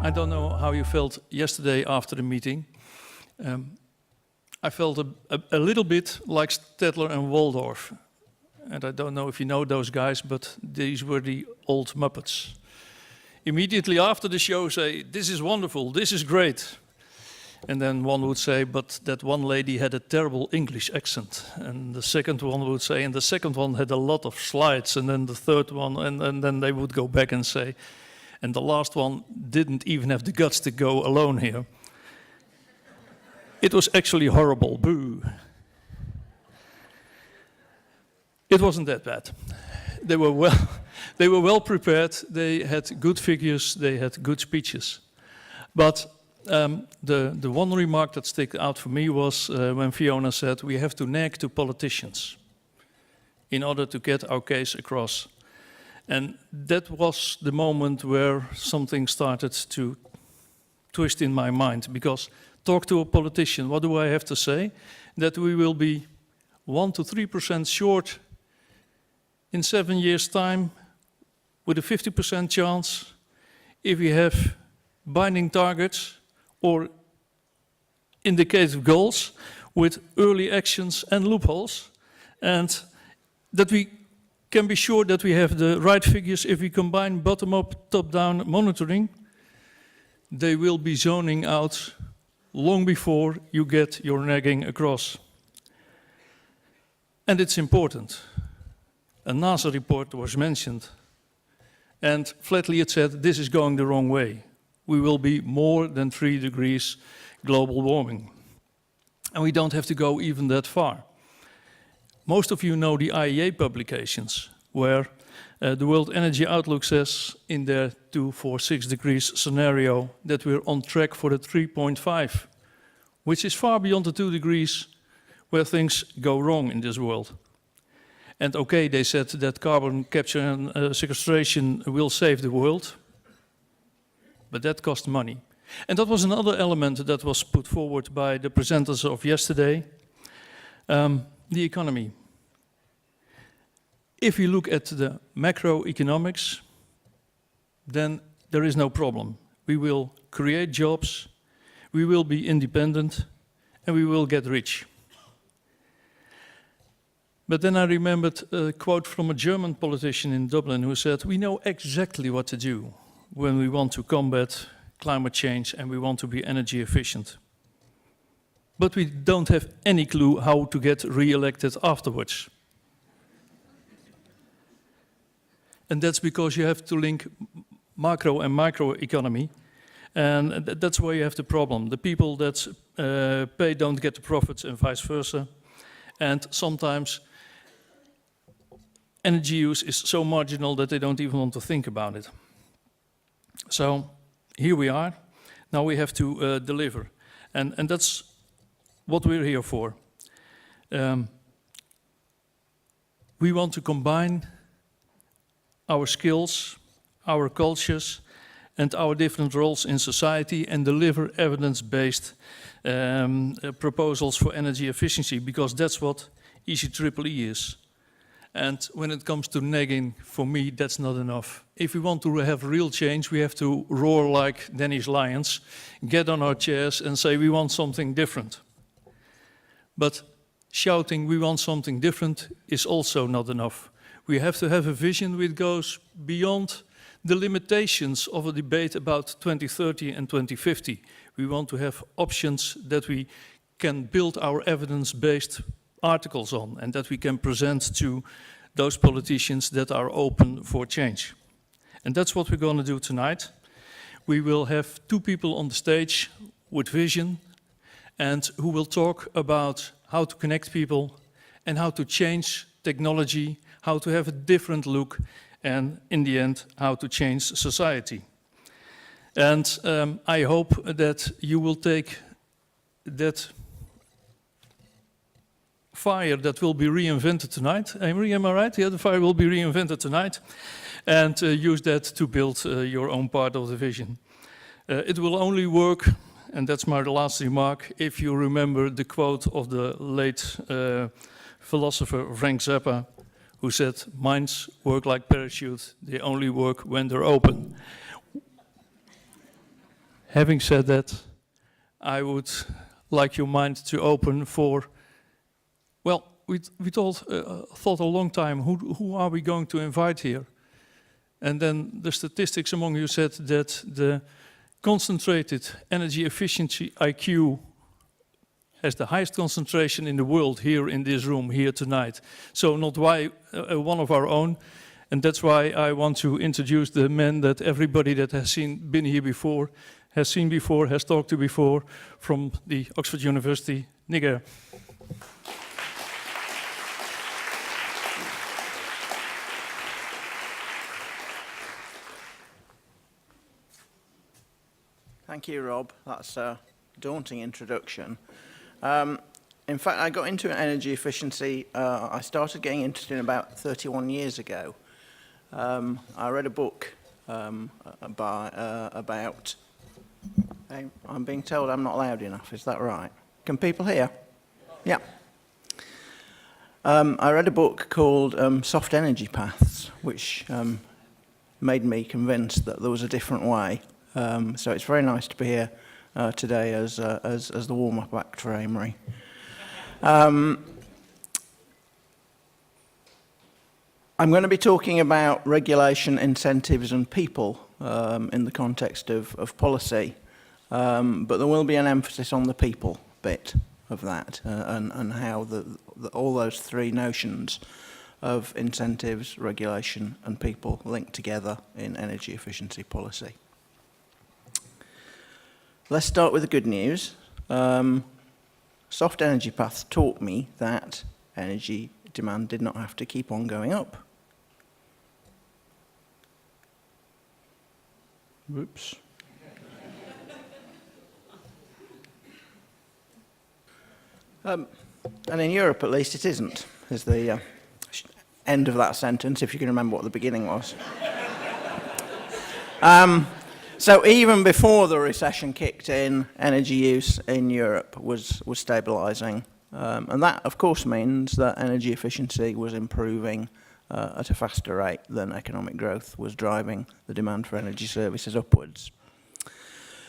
I don't know how you felt yesterday after the meeting. I felt a little bit like Stedtler and Waldorf. And I don't know if you know those guys, but these were the old Muppets. Immediately after the show say, "This is wonderful, this is great." And then one would say, "But that one lady had a terrible English accent." And the second one would say, "And the second one had a lot of slides." And then the third one, and then they would go back and say, "And the last one didn't even have the guts to go alone here." It was actually horrible, boo. It wasn't that bad. They were well prepared, they had good figures, they had good speeches. But the one remark that stuck out for me was when Fiona said, "We have to nag to politicians in order to get our case across." And that was the moment where something started to twist in my mind, because talk to a politician, what do I have to say? That we will be 1 to 3% short in 7 years' time, with a 50% chance, if we have binding targets or indicative goals with early actions and loopholes, and that we can be sure that we have the right figures if we combine bottom-up, top-down monitoring. They will be zoning out long before you get your nagging across. And it's important. A NASA report was mentioned, and flatly it said, this is going the wrong way. We will be more than 3 degrees global warming. And we don't have to go even that far. Most of you know the IEA publications, where the World Energy Outlook says in their 2, 4, 6 degrees scenario that we're on track for the 3.5, which is far beyond the 2 degrees where things go wrong in this world. And okay, they said that carbon capture and sequestration will save the world, but that costs money. And that was another element that was put forward by the presenters of yesterday, the economy. If you look at the macroeconomics, then there is no problem. We will create jobs, we will be independent, and we will get rich. But then I remembered a quote from a German politician in Dublin who said, "We know exactly what to do when we want to combat climate change and we want to be energy efficient. But we don't have any clue how to get re-elected afterwards." And that's because you have to link macro and microeconomy, and that's where you have the problem. The people that pay don't get the profits and vice versa. And sometimes energy use is so marginal that they don't even want to think about it. So here we are. Now we have to deliver. And that's what we're here for. We want to combine our skills, our cultures, and our different roles in society and deliver evidence-based proposals for energy efficiency, because that's what eceee is. And when it comes to nagging, for me, that's not enough. If we want to have real change, we have to roar like Danish lions, get on our chairs and say we want something different. But shouting we want something different is also not enough. We have to have a vision which goes beyond the limitations of a debate about 2030 and 2050. We want to have options that we can build our evidence-based articles on and that we can present to those politicians that are open for change. And that's what we're going to do tonight. We will have 2 people on the stage with vision and who will talk about how to connect people and how to change technology, how to have a different look, and in the end, how to change society. And I hope that you will take that fire that will be reinvented tonight. Amory, am I right? Yeah, the fire will be reinvented tonight. And use that to build your own part of the vision. It will only work, and that's my last remark, if you remember the quote of the late philosopher Frank Zappa, who said, "Minds work like parachutes, they only work when they're open." Having said that, I would like your mind to open for, well, we thought a long time, who are we going to invite here? And then the statistics among you said that the concentrated energy efficiency IQ has the highest concentration in the world here in this room, here tonight. So not one of our own. And that's why I want to introduce the man that everybody that has been here before, has seen before, has talked to before, from the Oxford University, Eyre. Thank you, Rob. That's a daunting introduction. In fact, I got into energy efficiency, I started getting interested in about 31 years ago. I read a book about, I'm being told I'm not loud enough, is that right? Can people hear? Yeah. I read a book called Soft Energy Paths, which made me convinced that there was a different way. So it's very nice to be here today as the warm-up act for Amory. I'm going to be talking about regulation, incentives and people in the context of policy, but there will be an emphasis on the people bit of that and how all those three notions of incentives, regulation and people link together in energy efficiency policy. Let's start with the good news. Soft energy paths taught me that energy demand did not have to keep on going up. Whoops. And in Europe, at least, it isn't, is the end of that sentence, if you can remember what the beginning was. So even before the recession kicked in, energy use in Europe was stabilising. And that, of course, means that energy efficiency was improving at a faster rate than economic growth was driving the demand for energy services upwards.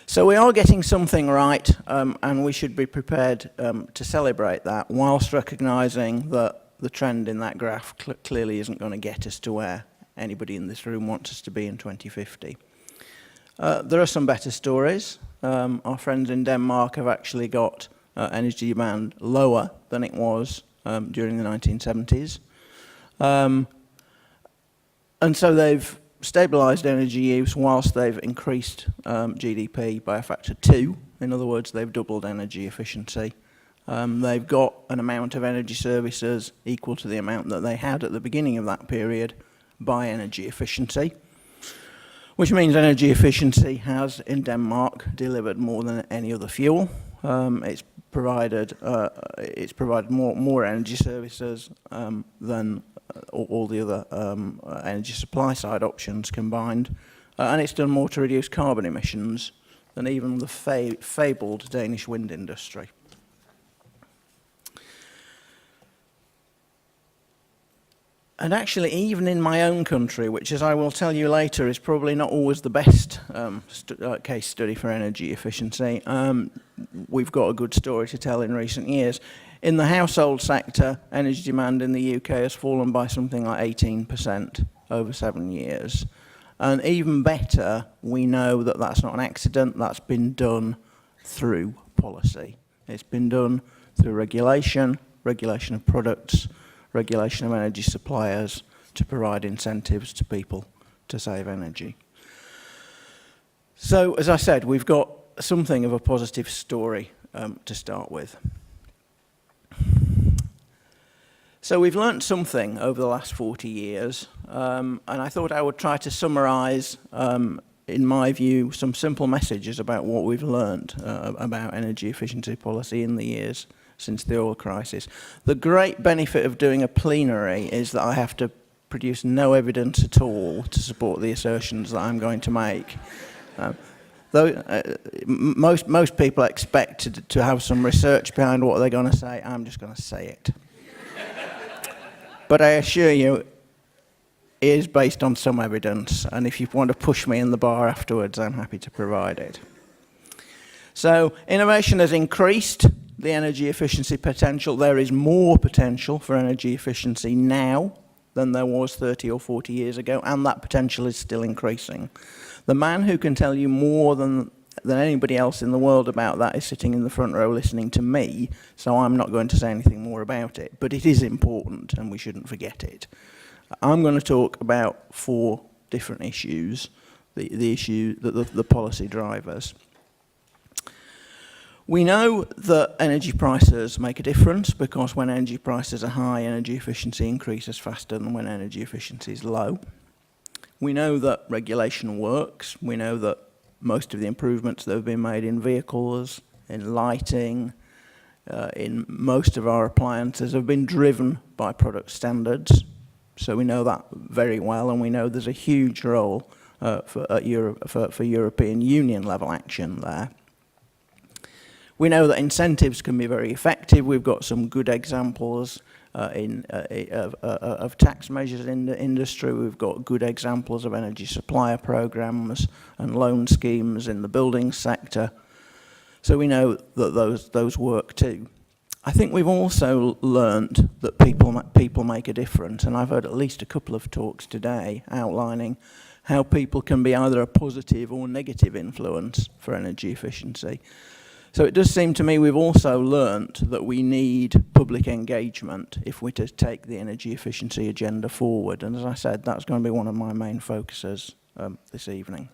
So we are getting something right, and we should be prepared to celebrate that, whilst recognising that the trend in that graph clearly isn't going to get us to where anybody in this room wants us to be in 2050. There are some better stories. Our friends in Denmark have actually got energy demand lower than it was during the 1970s. And so they've stabilised energy use whilst they've increased GDP by a factor 2. In other words, they've doubled energy efficiency. They've got an amount of energy services equal to the amount that they had at the beginning of that period by energy efficiency, which means energy efficiency has, in Denmark, delivered more than any other fuel. It's provided more energy services than all the other energy supply side options combined, and it's done more to reduce carbon emissions than even the fabled Danish wind industry. And actually, even in my own country, which, as I will tell you later, is probably not always the best case study for energy efficiency, we've got a good story to tell in recent years. In the household sector, energy demand in the UK has fallen by something like 18% over 7 years. And even better, we know that that's not an accident, that's been done through policy. It's been done through regulation, regulation of products, regulation of energy suppliers to provide incentives to people to save energy. So, as I said, we've got something of a positive story to start with. So we've learnt something over the last 40 years, and I thought I would try to summarise, in my view, some simple messages about what we've learnt about energy efficiency policy in the years since the oil crisis. The great benefit of doing a plenary is that I have to produce no evidence at all to support the assertions that I'm going to make. Most people expect to have some research behind what they're going to say. I'm just going to say it. But I assure you, it is based on some evidence, and if you want to push me in the bar afterwards, I'm happy to provide it. So innovation has increased the energy efficiency potential. There is more potential for energy efficiency now than there was 30 or 40 years ago, and that potential is still increasing. The man who can tell you more than anybody else in the world about that is sitting in the front row listening to me, so I'm not going to say anything more about it. But it is important, and we shouldn't forget it. I'm going to talk about 4 different issues, the policy drivers. We know that energy prices make a difference because when energy prices are high, energy efficiency increases faster than when energy efficiency is low. We know that regulation works. We know that most of the improvements that have been made in vehicles, in lighting, in most of our appliances have been driven by product standards. So we know that very well, and we know there's a huge role for European Union level action there. We know that incentives can be very effective. We've got some good examples of tax measures in the industry. We've got good examples of energy supplier programs and loan schemes in the building sector. So we know that those work too. I think we've also learned that people make a difference, and I've heard at least a couple of talks today outlining how people can be either a positive or negative influence for energy efficiency. So it does seem to me we've also learnt that we need public engagement if we're to take the energy efficiency agenda forward. And as I said, that's going to be one of my main focuses this evening.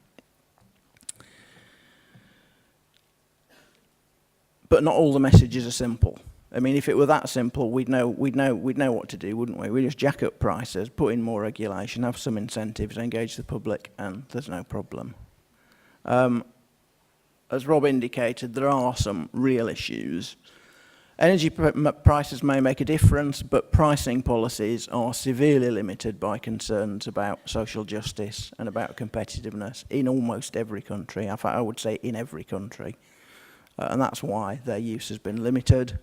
But not all the messages are simple. I mean, if it were that simple, we'd know what to do, wouldn't we? We just jack up prices, put in more regulation, have some incentives, engage the public, and there's no problem. As Rob indicated, there are some real issues. Energy prices may make a difference, but pricing policies are severely limited by concerns about social justice and about competitiveness in almost every country. In fact, I would say in every country. And that's why their use has been limited.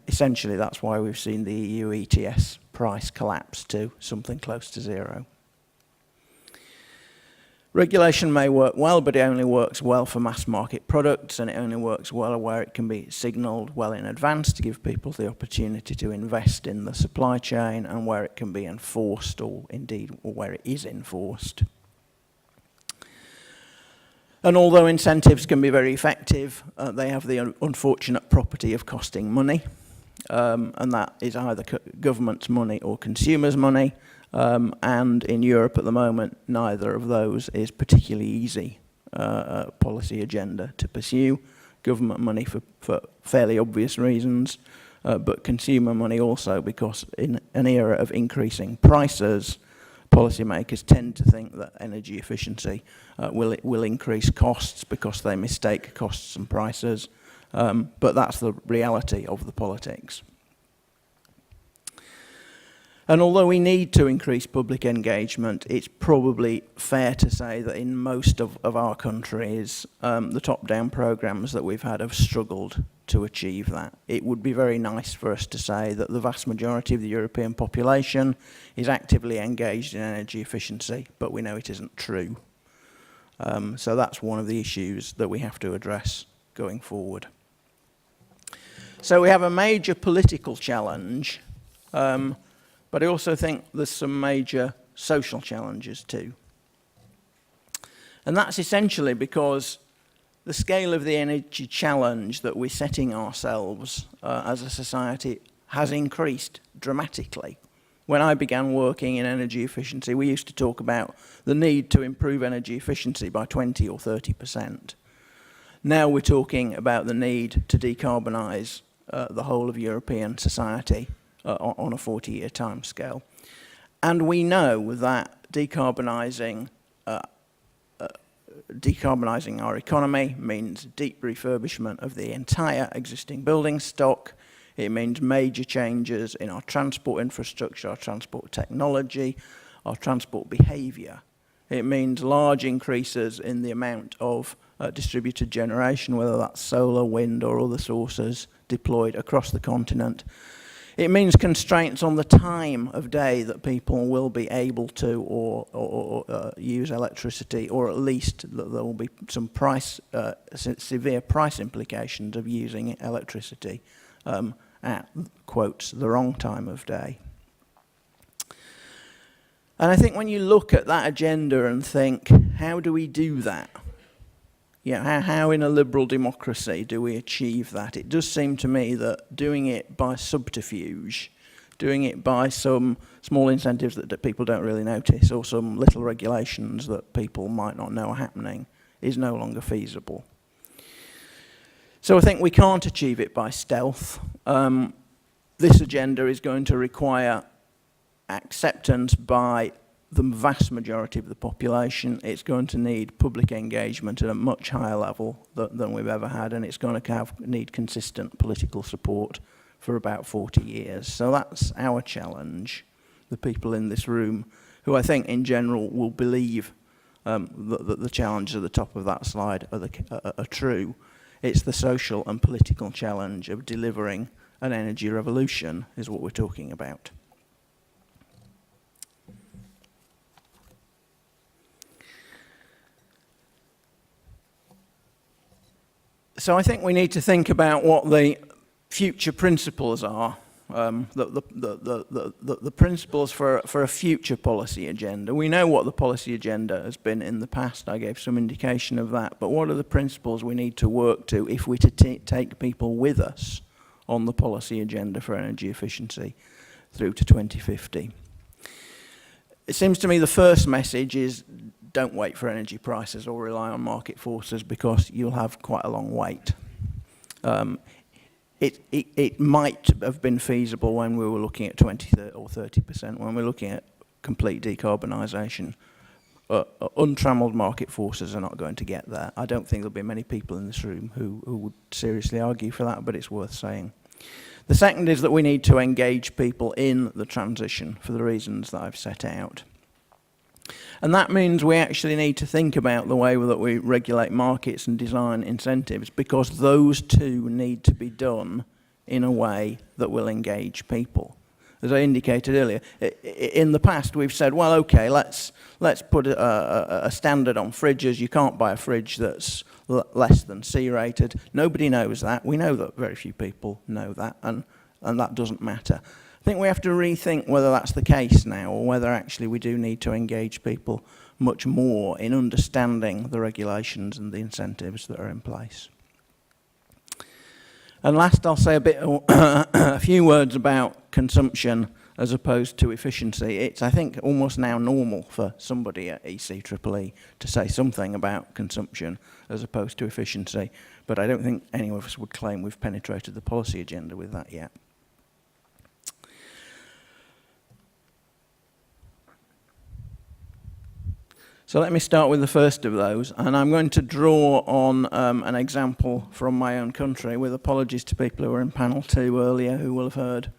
Essentially, that's why we've seen the EU ETS price collapse to something close to 0. Regulation may work well, but it only works well for mass market products, and it only works well where it can be signalled well in advance to give people the opportunity to invest in the supply chain, and where it can be enforced, or indeed where it is enforced. And although incentives can be very effective, they have the unfortunate property of costing money, and that is either government's money or consumers' money. And in Europe at the moment, neither of those is particularly easy policy agenda to pursue. Government money for fairly obvious reasons, but consumer money also because in an era of increasing prices, policymakers tend to think that energy efficiency will increase costs because they mistake costs and prices, but that's the reality of the politics. And although we need to increase public engagement, it's probably fair to say that in most of our countries, the top-down programs that we've had have struggled to achieve that. It would be very nice for us to say that the vast majority of the European population is actively engaged in energy efficiency, but we know it isn't true. So that's one of the issues that we have to address going forward. So we have a major political challenge, but I also think there's some major social challenges too. And that's essentially because the scale of the energy challenge that we're setting ourselves as a society has increased dramatically. When I began working in energy efficiency, we used to talk about the need to improve energy efficiency by 20 or 30%. Now we're talking about the need to decarbonise the whole of European society on a 40-year timescale. And we know that decarbonising our economy means deep refurbishment of the entire existing building stock. It means major changes in our transport infrastructure, our transport technology, our transport behaviour. It means large increases in the amount of distributed generation, whether that's solar, wind or other sources deployed across the continent. It means constraints on the time of day that people will be able to or use electricity, or at least that there will be some severe price implications of using electricity at, quotes, the wrong time of day. And I think when you look at that agenda and think, how do we do that? How in a liberal democracy do we achieve that? It does seem to me that doing it by subterfuge, doing it by some small incentives that people don't really notice, or some little regulations that people might not know are happening, is no longer feasible. So I think we can't achieve it by stealth. This agenda is going to require acceptance by the vast majority of the population. It's going to need public engagement at a much higher level than we've ever had, and it's going to need consistent political support for about 40 years. So that's our challenge. The people in this room, who I think in general will believe that the challenges at the top of that slide are true. It's the social and political challenge of delivering an energy revolution is what we're talking about. So I think we need to think about what the future principles are, the principles for a future policy agenda. We know what the policy agenda has been in the past. I gave some indication of that. But what are the principles we need to work to if we're to take people with us on the policy agenda for energy efficiency through to 2050? It seems to me the first message is, don't wait for energy prices or rely on market forces, because you'll have quite a long wait. It might have been feasible when we were looking at 20 or 30%, when we're looking at complete decarbonisation. Untrammeled market forces are not going to get there. I don't think there'll be many people in this room who would seriously argue for that, but it's worth saying. The second is that we need to engage people in the transition for the reasons that I've set out. And that means we actually need to think about the way that we regulate markets and design incentives, because those two need to be done in a way that will engage people. As I indicated earlier, in the past we've said, well, okay, let's put a standard on fridges. You can't buy a fridge that's less than C rated. Nobody knows that. We know that very few people know that, and that doesn't matter. I think we have to rethink whether that's the case now, or whether actually we do need to engage people much more in understanding the regulations and the incentives that are in place. And last, I'll say a few words about consumption as opposed to efficiency. It's, I think, almost now normal for somebody at eceee to say something about consumption as opposed to efficiency, but I don't think any of us would claim we've penetrated the policy agenda with that yet. So let me start with the first of those, and I'm going to draw on an example from my own country, with apologies to people who were in panel 2 earlier who will have heard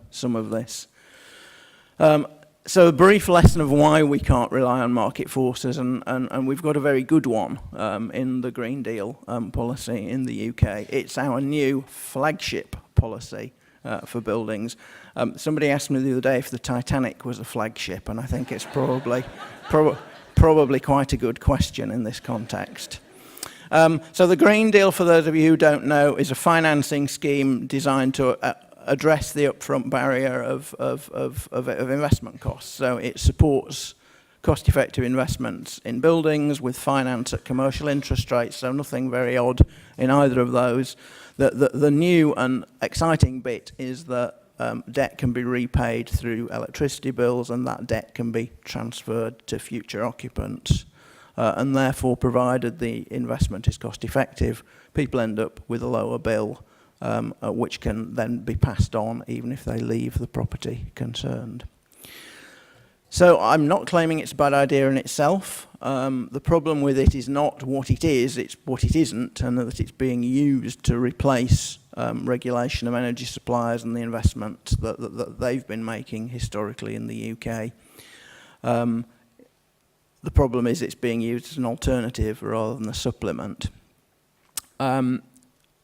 some of this. So a brief lesson of why we can't rely on market forces, and we've got a very good one in the Green Deal policy in the UK. It's our new flagship policy for buildings. Somebody asked me the other day if the Titanic was a flagship, and I think it's probably quite a good question in this context. So the Green Deal, for those of you who don't know, is a financing scheme designed to address the upfront barrier of investment costs. So it supports cost-effective investments in buildings with finance at commercial interest rates, so nothing very odd in either of those. The new and exciting bit is that debt can be repaid through electricity bills, and that debt can be transferred to future occupants. And therefore, provided the investment is cost effective, people end up with a lower bill, which can then be passed on even if they leave the property concerned. So I'm not claiming it's a bad idea in itself. The problem with it is not what it is, it's what it isn't, and that it's being used to replace regulation of energy suppliers and the investment that they've been making historically in the UK. The problem is it's being used as an alternative rather than a supplement.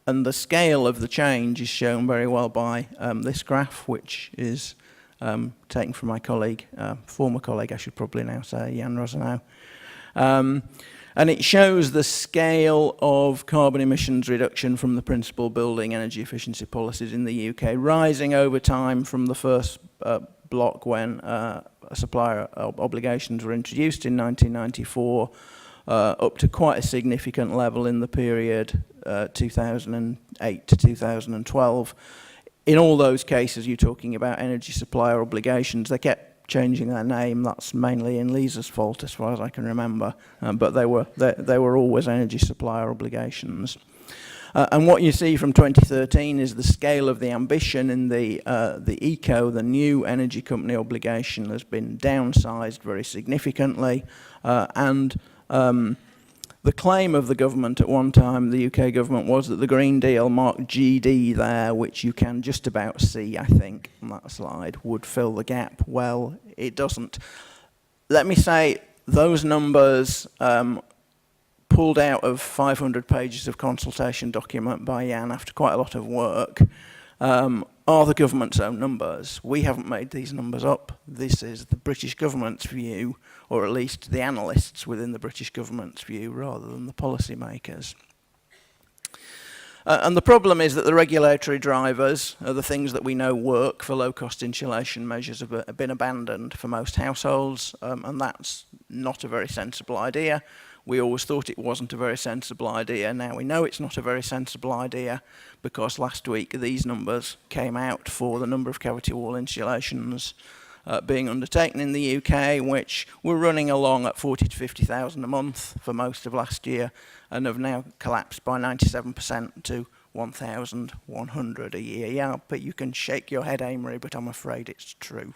And the scale of the change is shown very well by this graph, which is taken from my colleague, former colleague, I should probably now say, Jan Rosenau. And it shows the scale of carbon emissions reduction from the principal building energy efficiency policies in the UK, rising over time from the first block when supplier obligations were introduced in 1994, up to quite a significant level in the period 2008 to 2012. In all those cases, you're talking about energy supplier obligations. They kept changing their name. That's mainly in Lisa's fault, as far as I can remember. But they were always energy supplier obligations. And what you see from 2013 is the scale of the ambition in the ECO, the new energy company obligation, has been downsized very significantly. The claim of the government at one time, the UK government, was that the Green Deal, marked GD there, which you can just about see, I think, on that slide, would fill the gap. Well, it doesn't. Let me say, those numbers pulled out of 500 pages of consultation document by Jan after quite a lot of work, are the government's own numbers. We haven't made these numbers up. This is the British government's view, or at least the analysts within the British government's view, rather than the policymakers. And the problem is that the regulatory drivers are the things that we know work for low-cost insulation measures have been abandoned for most households, and that's not a very sensible idea. We always thought it wasn't a very sensible idea. Now we know it's not a very sensible idea because last week these numbers came out for the number of cavity wall insulations being undertaken in the UK, which were running along at 40 to 50,000 a month for most of last year and have now collapsed by 97% to 1,100 a year. Yeah, but you can shake your head, Amory, but I'm afraid it's true.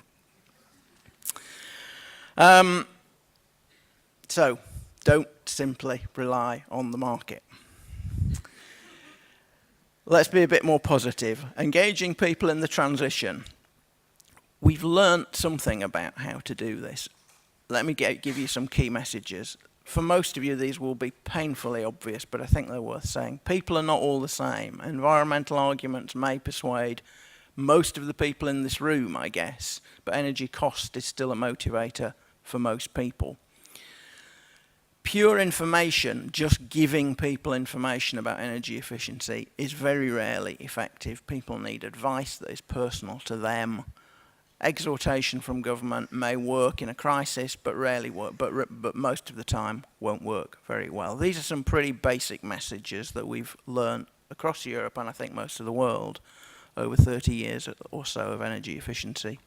So, don't simply rely on the market. Let's be a bit more positive. Engaging people in the transition. We've learnt something about how to do this. Let me give you some key messages. For most of you, these will be painfully obvious, but I think they're worth saying. People are not all the same. Environmental arguments may persuade most of the people in this room, I guess, but energy cost is still a motivator for most people. Pure information, just giving people information about energy efficiency, is very rarely effective. People need advice that is personal to them. Exhortation from government may work in a crisis, but rarely work, but most of the time won't work very well. These are some pretty basic messages that we've learned across Europe and I think most of the world over 30 years or so of energy efficiency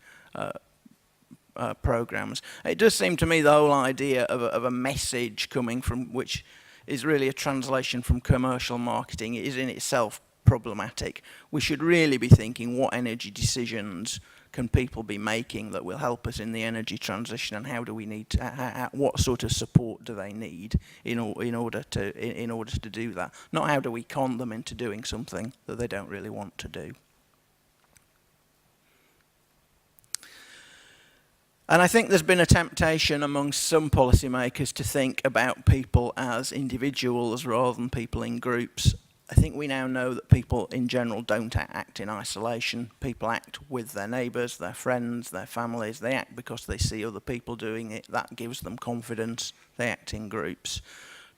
programs. It does seem to me the whole idea of a message coming from, which is really a translation from commercial marketing, is in itself problematic. We should really be thinking, what energy decisions can people be making that will help us in the energy transition, and how do we need to, what sort of support do they need in order to do that? Not how do we con them into doing something that they don't really want to do. And I think there's been a temptation among some policymakers to think about people as individuals rather than people in groups. I think we now know that people in general don't act in isolation. People act with their neighbours, their friends, their families. They act because they see other people doing it. That gives them confidence. They act in groups.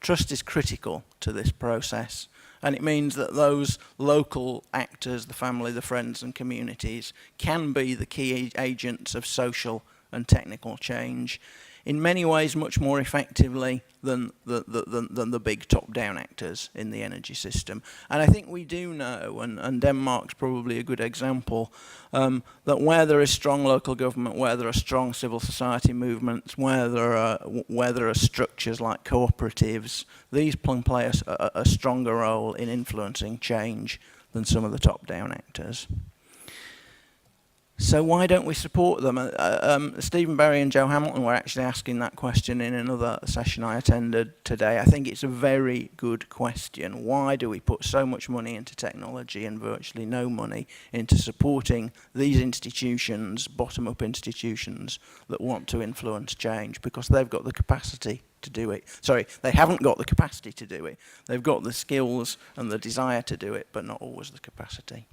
Trust is critical to this process. And it means that those local actors, the family, the friends and communities, can be the key agents of social and technical change, in many ways much more effectively than the big top-down actors in the energy system. And I think we do know, and Denmark's probably a good example, that where there is strong local government, where there are strong civil society movements, where there are structures like cooperatives, these can play a stronger role in influencing change than some of the top-down actors. So why don't we support them? Stephen Berry and Joe Hamilton were actually asking that question in another session I attended today. I think it's a very good question. Why do we put so much money into technology and virtually no money into supporting these institutions, bottom-up institutions, that want to influence change? Because they've got the capacity to do it. Sorry, they haven't got the capacity to do it. They've got the skills and the desire to do it, but not always the capacity.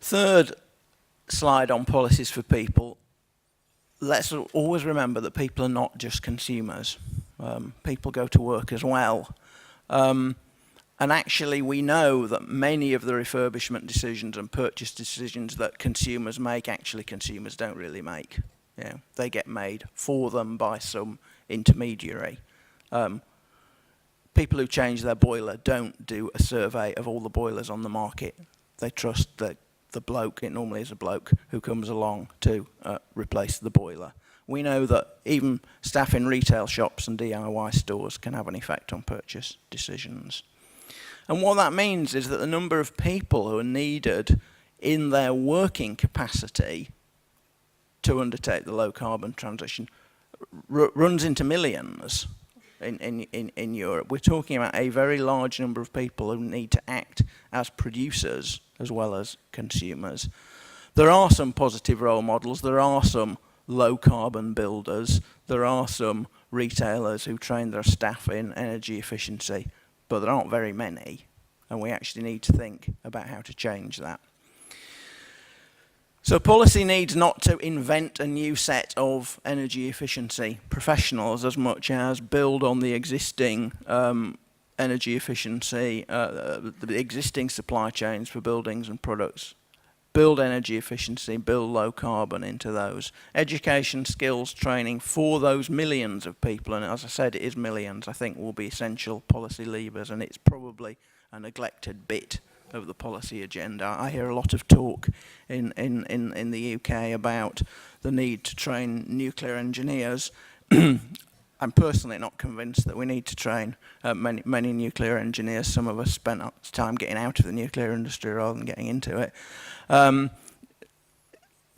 Third slide on policies for people. Let's always remember that people are not just consumers. People go to work as well. And actually, we know that many of the refurbishment decisions and purchase decisions that consumers make, actually consumers don't really make. You know, they get made for them by some intermediary. People who change their boiler don't do a survey of all the boilers on the market. They trust the bloke, it normally is a bloke, who comes along to replace the boiler. We know that even staff in retail shops and DIY stores can have an effect on purchase decisions. And what that means is that the number of people who are needed in their working capacity to undertake the low carbon transition runs into millions in Europe. We're talking about a very large number of people who need to act as producers as well as consumers. There are some positive role models. There are some low carbon builders. There are some retailers who train their staff in energy efficiency, but there aren't very many, and we actually need to think about how to change that. So policy needs not to invent a new set of energy efficiency professionals as much as build on the existing energy efficiency, the existing supply chains for buildings and products. Build energy efficiency, build low carbon into those. Education, skills, training for those millions of people, and as I said, it is millions, I think will be essential policy levers, and it's probably a neglected bit of the policy agenda. I hear a lot of talk in the UK about the need to train nuclear engineers. I'm personally not convinced that we need to train many nuclear engineers. Some of us spent time getting out of the nuclear industry rather than getting into it.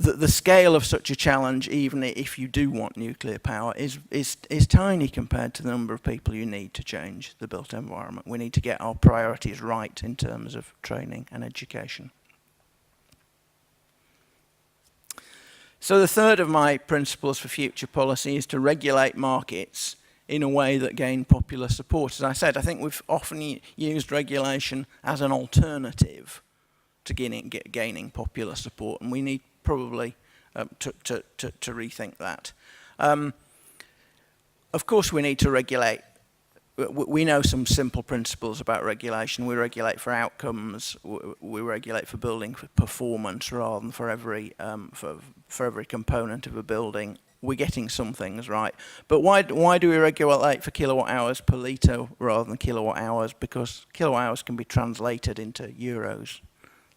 The scale of such a challenge, even if you do want nuclear power, is tiny compared to the number of people you need to change the built environment. We need to get our priorities right in terms of training and education. So the third of my principles for future policy is to regulate markets in a way that gain popular support. As I said, I think we've often used regulation as an alternative to gaining popular support, and we need probably to rethink that. Of course, we need to regulate. We know some simple principles about regulation. We regulate for outcomes. We regulate for building performance rather than for every component of a building. We're getting some things right. But why do we regulate for kilowatt hours per litre rather than kilowatt hours? Because kilowatt hours can be translated into euros.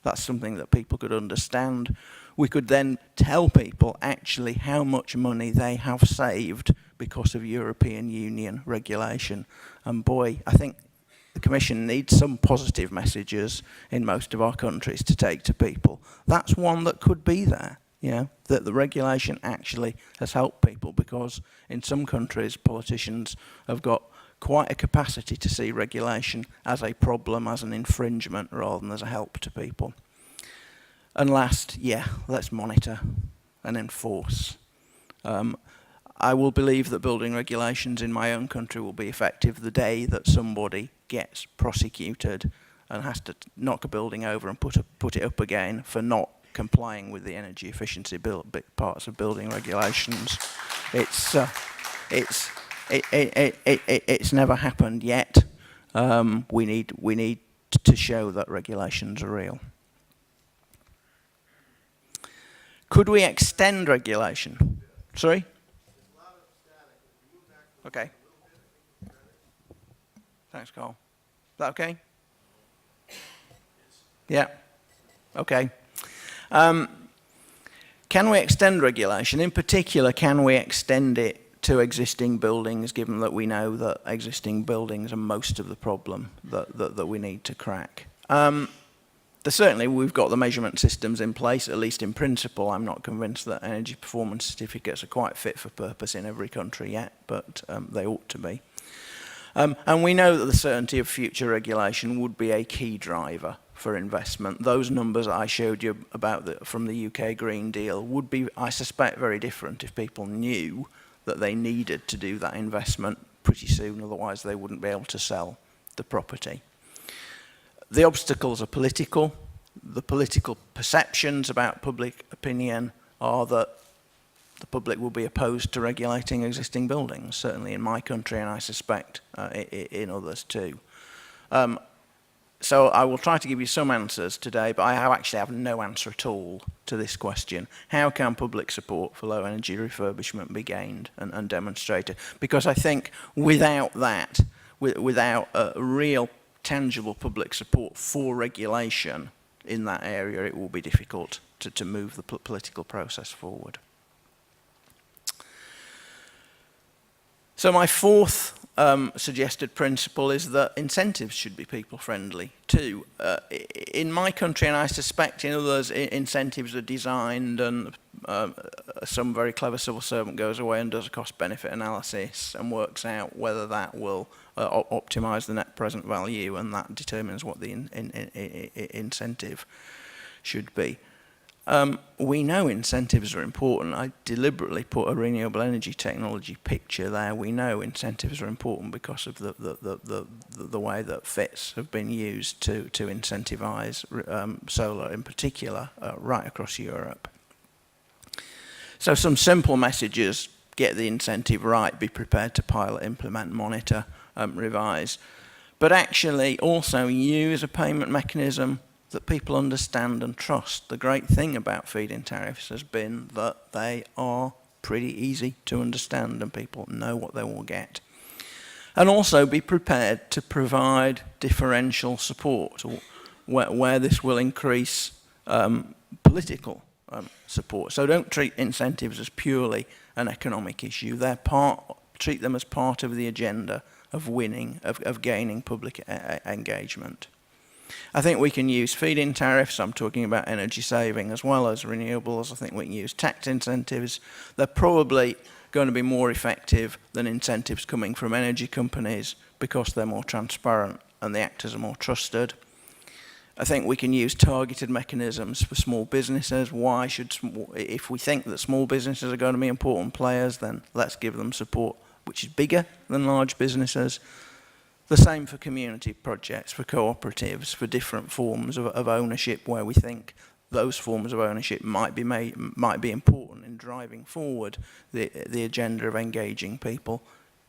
That's something that people could understand. We could then tell people actually how much money they have saved because of European Union regulation. And boy, I think the Commission needs some positive messages in most of our countries to take to people. That's one that could be there, you know, that the regulation actually has helped people, because in some countries politicians have got quite a capacity to see regulation as a problem, as an infringement, rather than as a help to people. And last, yeah, let's monitor and enforce. I will believe that building regulations in my own country will be effective the day that somebody gets prosecuted and has to knock a building over and put it up again for not complying with the energy efficiency parts of building regulations. It's never happened yet. We need to show that regulations are real. Could we extend regulation? Sorry? Okay. Thanks, Carl. Is that okay? Yeah. Okay. Can we extend regulation? In particular, can we extend it to existing buildings, given that we know that existing buildings are most of the problem that we need to crack? Certainly, we've got the measurement systems in place, at least in principle. I'm not convinced that energy performance certificates are quite fit for purpose in every country yet, but they ought to be. And we know that the certainty of future regulation would be a key driver for investment. Those numbers I showed you about from the UK Green Deal would be, I suspect, very different if people knew that they needed to do that investment pretty soon, otherwise they wouldn't be able to sell the property. The obstacles are political. The political perceptions about public opinion are that the public will be opposed to regulating existing buildings, certainly in my country, and I suspect in others too. So I will try to give you some answers today, but I actually have no answer at all to this question. How can public support for low energy refurbishment be gained and demonstrated? Because I think without that, without real tangible public support for regulation in that area, it will be difficult to move the political process forward. So my fourth suggested principle is that incentives should be people-friendly too. In my country, and I suspect in others, incentives are designed, and some very clever civil servant goes away and does a cost-benefit analysis and works out whether that will optimise the net present value, and that determines what the incentive should be. We know incentives are important. I deliberately put a renewable energy technology picture there. We know incentives are important because of the way that FITs have been used to incentivise solar in particular right across Europe. So some simple messages: get the incentive right, be prepared to pilot, implement, monitor, revise. But actually also use a payment mechanism that people understand and trust. The great thing about feed-in tariffs has been that they are pretty easy to understand and people know what they will get. And also be prepared to provide differential support where this will increase political support. So don't treat incentives as purely an economic issue. They're treat them as part of the agenda of winning, of gaining public engagement. I think we can use feed-in tariffs. I'm talking about energy saving as well as renewables. I think we can use tax incentives. They're probably going to be more effective than incentives coming from energy companies because they're more transparent and the actors are more trusted. I think we can use targeted mechanisms for small businesses. Why should, if we think that small businesses are going to be important players, then let's give them support which is bigger than large businesses. The same for community projects, for cooperatives, for different forms of ownership where we think those forms of ownership might be important in driving forward the agenda of engaging people.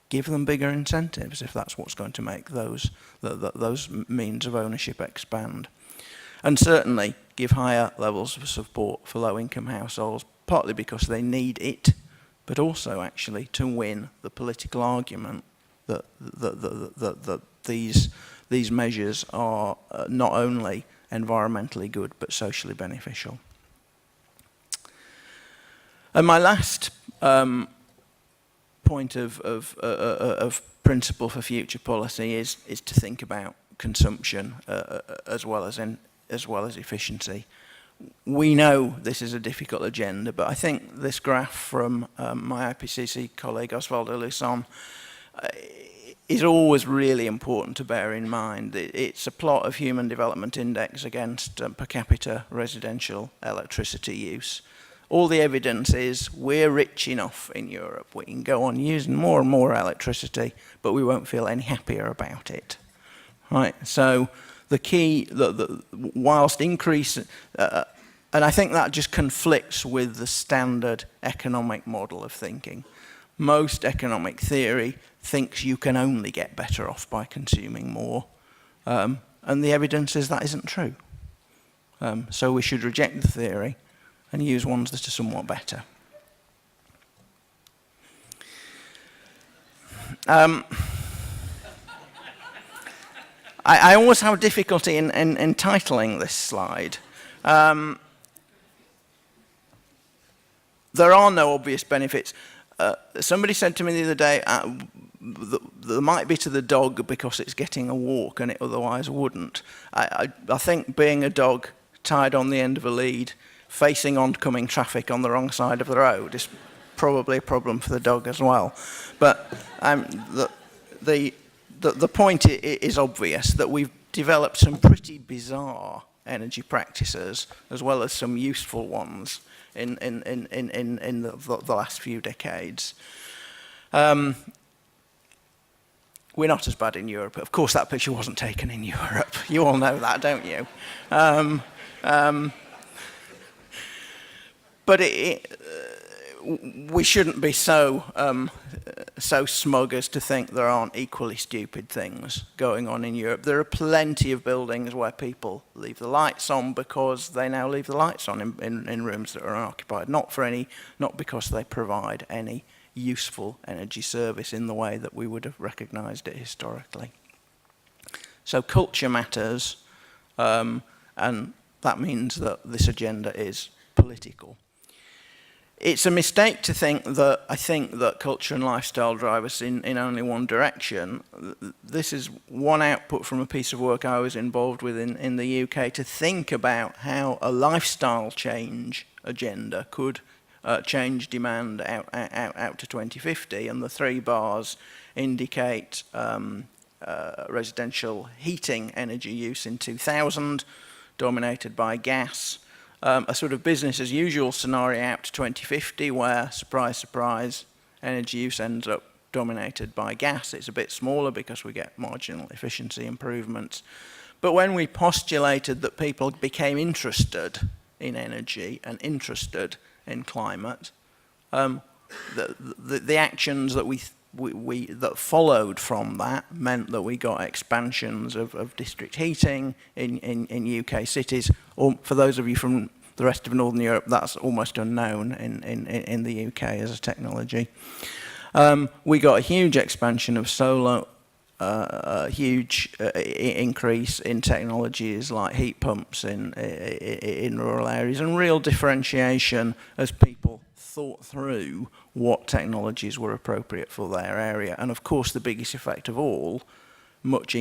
Give them bigger incentives if that's what's going to make those means of ownership expand. And certainly give higher levels of support for low-income households, partly because they need it, but also actually to win the political argument that these measures are not only environmentally good but socially beneficial. And my last point of principle for future policy is to think about consumption as well as efficiency. We know this is a difficult agenda, but I think this graph from my IPCC colleague Osvaldo Luzon is always really important to bear in mind. It's a plot of Human Development Index against per capita residential electricity use. All the evidence is we're rich enough in Europe. We can go on using more and more electricity, but we won't feel any happier about it. Right? So the key, whilst increase, and I think that just conflicts with the standard economic model of thinking. Most economic theory thinks you can only get better off by consuming more, and the evidence is that isn't true. So we should reject the theory and use ones that are somewhat better. I always have difficulty in titling this slide. There are no obvious benefits. Somebody said to me the other day, there might be to the dog because it's getting a walk and it otherwise wouldn't. I think being a dog tied on the end of a lead, facing oncoming traffic on the wrong side of the road is probably a problem for the dog as well. But the point is obvious, that we've developed some pretty bizarre energy practices as well as some useful ones in the last few decades. We're not as bad in Europe. Of course, that picture wasn't taken in Europe. You all know that, don't you? But we shouldn't be so smug as to think there aren't equally stupid things going on in Europe. There are plenty of buildings where people leave the lights on because they now leave the lights on in rooms that are unoccupied, not because they provide any useful energy service in the way that we would have recognised it historically. So culture matters, and that means that this agenda is political. It's a mistake to think that culture and lifestyle drive us in only one direction. This is one output from a piece of work I was involved with in the UK, to think about how a lifestyle change agenda could change demand out to 2050, and the 3 bars indicate residential heating energy use in 2000, dominated by gas. A sort of business as usual scenario out to 2050, where, surprise, surprise, energy use ends up dominated by gas. It's a bit smaller because we get marginal efficiency improvements. But when we postulated that people became interested in energy and interested in climate, the actions that that followed from that meant that we got expansions of district heating in UK cities. Or for those of you from the rest of Northern Europe, that's almost unknown in the UK as a technology. We got a huge expansion of solar, a huge increase in technologies like heat pumps in rural areas, and real differentiation as people thought through what technologies were appropriate for their area. And of course, the biggest effect of all, much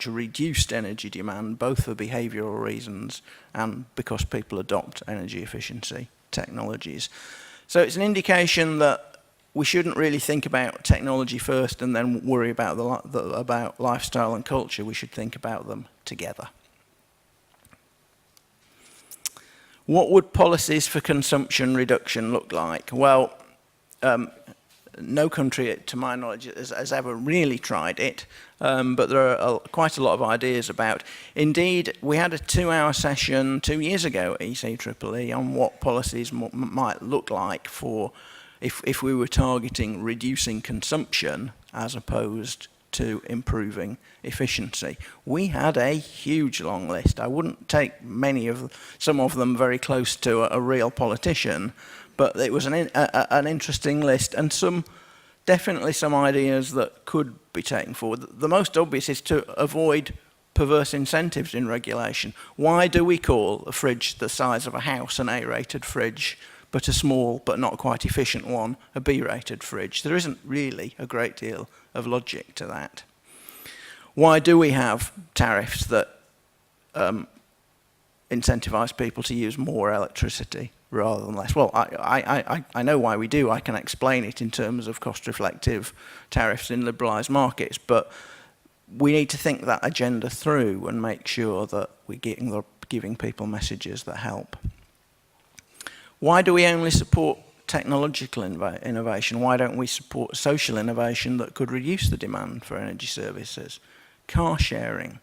reduced energy demand, both for behavioural reasons and because people adopt energy efficiency technologies. So it's an indication that we shouldn't really think about technology first and then worry about about lifestyle and culture. We should think about them together. What would policies for consumption reduction look like? Well, no country, to my knowledge, has ever really tried it, but there are quite a lot of ideas about. Indeed, we had a 2-hour session 2 years ago at eceee on what policies might look like for if we were targeting reducing consumption as opposed to improving efficiency. We had a huge long list. I wouldn't take some of them very close to a real politician, but it was an interesting list, and definitely some ideas that could be taken forward. The most obvious is to avoid perverse incentives in regulation. Why do we call a fridge the size of a house an A-rated fridge, but a small but not quite efficient one a B-rated fridge? There isn't really a great deal of logic to that. Why do we have tariffs that incentivize people to use more electricity rather than less? Well, I know why we do. I can explain it in terms of cost-reflective tariffs in liberalised markets, but we need to think that agenda through and make sure that we're giving people messages that help. Why do we only support technological innovation? Why don't we support social innovation that could reduce the demand for energy services? Car sharing,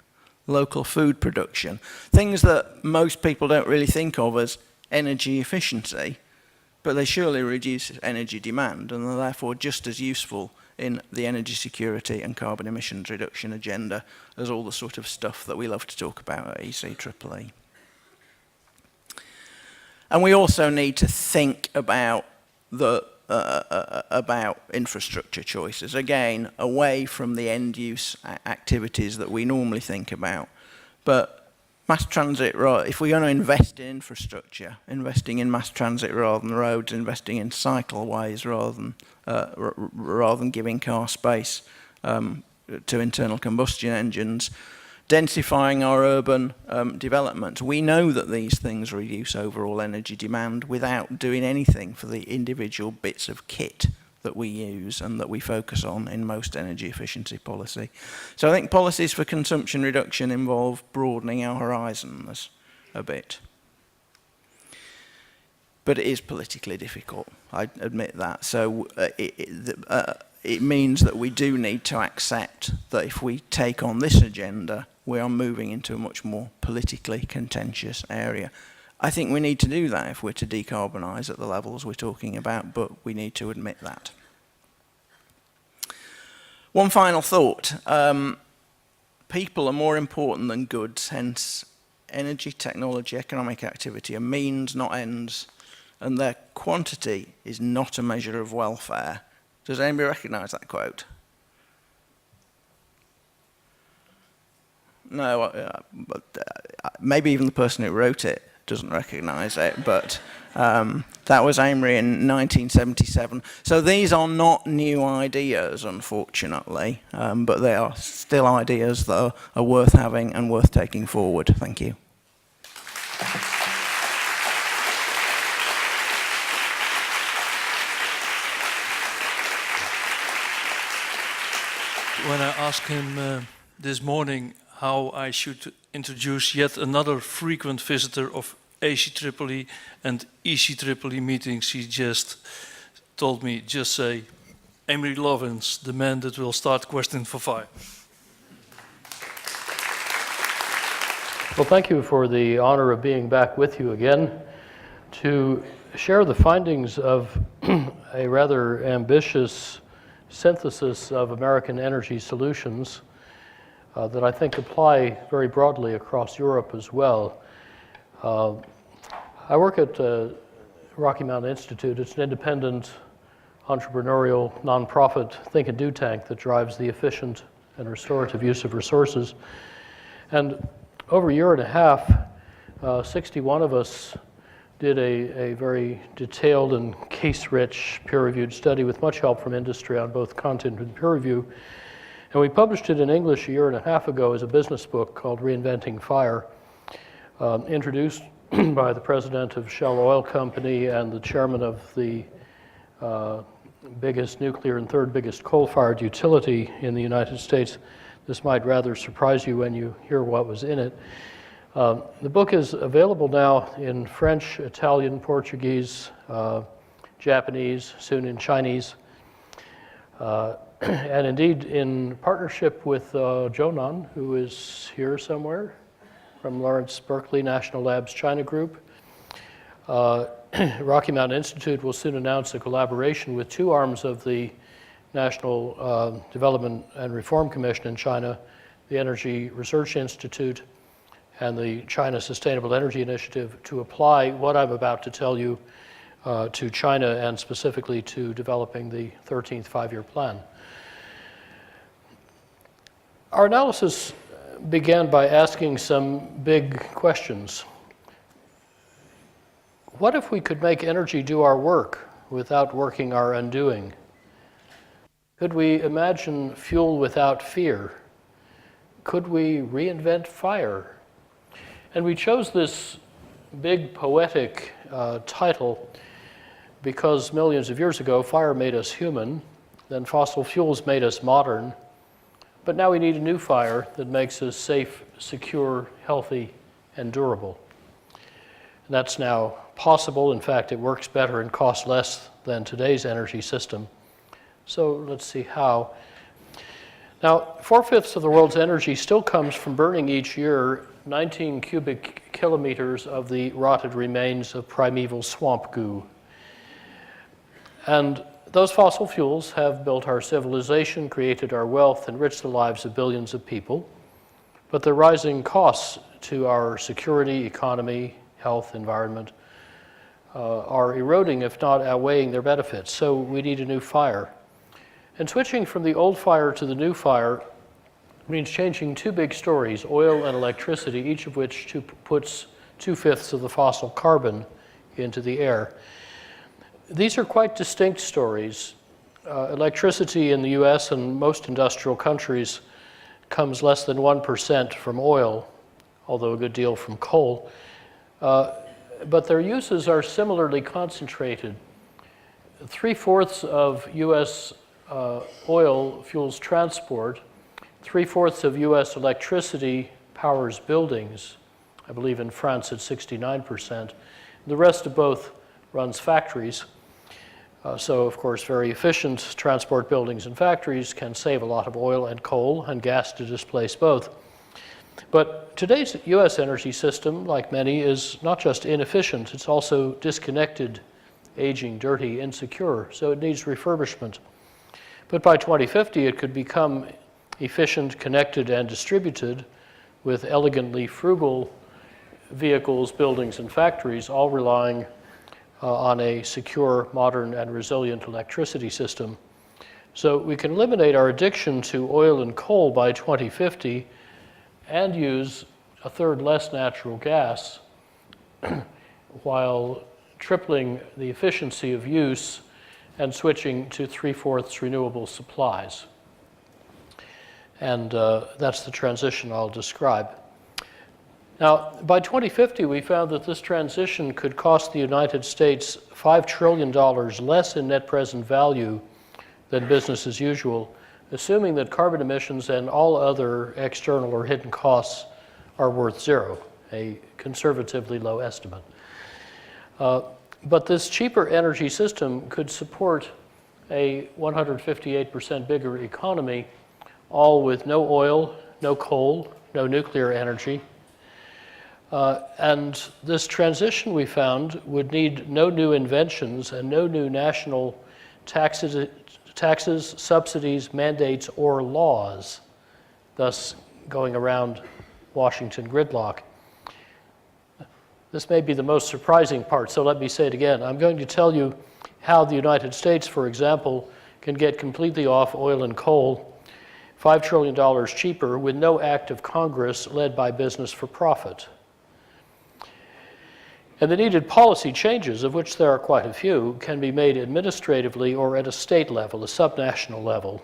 local food production, things that most people don't really think of as energy efficiency, but they surely reduce energy demand and are therefore just as useful in the energy security and carbon emissions reduction agenda as all the sort of stuff that we love to talk about at eceee. And we also need to think about about infrastructure choices, again, away from the end-use activities that we normally think about. But mass transit, if we're going to invest in infrastructure, investing in mass transit rather than roads, investing in cycleways rather than giving car space to internal combustion engines, densifying our urban development. We know that these things reduce overall energy demand without doing anything for the individual bits of kit that we use and that we focus on in most energy efficiency policy. So I think policies for consumption reduction involve broadening our horizons a bit. But it is politically difficult, I admit that. So it means that we do need to accept that if we take on this agenda, we are moving into a much more politically contentious area. I think we need to do that if we're to decarbonise at the levels we're talking about, but we need to admit that. One final thought. People are more important than goods, hence energy, technology, economic activity are means, not ends, and their quantity is not a measure of welfare. Does anybody recognise that quote? No, but maybe even the person who wrote it doesn't recognise it, but that was Amory in 1977. So these are not new ideas, unfortunately, but they are still ideas that are worth having and worth taking forward. Thank you. When I asked him this morning how I should introduce yet another frequent visitor of eceee and eceee meetings, he just told me, just say, Amory Lovins, the man that will start Question for Fire. Well, thank you for the honor of being back with you again to share the findings of a rather ambitious synthesis of American energy solutions that I think apply very broadly across Europe as well. I work at Rocky Mountain Institute. It's an independent, entrepreneurial, nonprofit think and do tank that drives the efficient and restorative use of resources. And over a year and a half, 61 of us did a very detailed and case-rich peer-reviewed study with much help from industry on both content and peer review. And we published it in English a year and a half ago as a business book called Reinventing Fire, introduced by the president of Shell Oil Company and the chairman of the biggest nuclear and third biggest coal-fired utility in the United States. This might rather surprise you when you hear what was in it. The book is available now in French, Italian, Portuguese, Japanese, soon in Chinese. And indeed, in partnership with Jonan, who is here somewhere, from Lawrence Berkeley National Labs China Group, Rocky Mountain Institute will soon announce a collaboration with two arms of the National Development and Reform Commission in China, the Energy Research Institute, and the China Sustainable Energy Initiative to apply what I'm about to tell you to China and specifically to developing the 13th five-year plan. Our analysis began by asking some big questions. What if we could make energy do our work without working our undoing? Could we imagine fuel without fear? Could we reinvent fire? And we chose this big poetic title because millions of years ago, fire made us human, then fossil fuels made us modern, but now we need a new fire that makes us safe, secure, healthy, and durable. And that's now possible. In fact, it works better and costs less than today's energy system. So let's see how. Now, 4/5 of the world's energy still comes from burning each year 19 cubic kilometers of the rotted remains of primeval swamp goo. And those fossil fuels have built our civilization, created our wealth, enriched the lives of billions of people. But the rising costs to our security, economy, health, environment are eroding, if not outweighing their benefits. So we need a new fire. And switching from the old fire to the new fire means changing two big stories, oil and electricity, each of which puts 2/5 of the fossil carbon into the air. These are quite distinct stories. Electricity in the US and most industrial countries comes less than 1% from oil, although a good deal from coal. But their uses are similarly concentrated. 3/4 of US oil fuels transport, 3/4 of US electricity powers buildings. I believe in France it's 69%. The rest of both runs factories. So, of course, very efficient transport buildings and factories can save a lot of oil and coal and gas to displace both. But today's US energy system, like many, is not just inefficient, it's also disconnected, aging, dirty, insecure, so it needs refurbishment. But by 2050, it could become efficient, connected, and distributed with elegantly frugal vehicles, buildings, and factories, all relying on a secure, modern, and resilient electricity system. So we can eliminate our addiction to oil and coal by 2050 and use a third less natural gas while tripling the efficiency of use and switching to 3/4 renewable supplies. And that's the transition I'll describe. Now, by 2050, we found that this transition could cost the United States $5 trillion less in net present value than business as usual, assuming that carbon emissions and all other external or hidden costs are worth zero, a conservatively low estimate. But this cheaper energy system could support a 158% bigger economy, all with no oil, no coal, no nuclear energy. And this transition, we found, would need no new inventions and no new national taxes, subsidies, mandates, or laws, thus going around Washington gridlock. This may be the most surprising part, so let me say it again. I'm going to tell you how the United States, for example, can get completely off oil and coal, $5 trillion cheaper, with no act of Congress led by business for profit. And the needed policy changes, of which there are quite a few, can be made administratively or at a state level, a subnational level,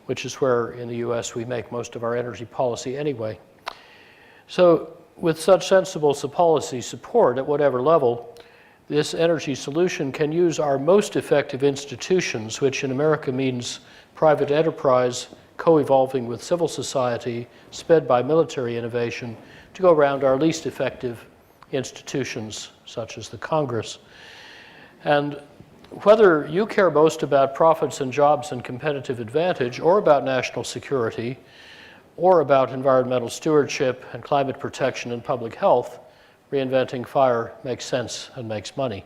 which is where in the US we make most of our energy policy anyway. So with such sensible policy support at whatever level, this energy solution can use our most effective institutions, which in America means private enterprise co-evolving with civil society, sped by military innovation, to go around our least effective institutions, such as the Congress. And whether you care most about profits and jobs and competitive advantage, or about national security, or about environmental stewardship and climate protection and public health, reinventing fire makes sense and makes money.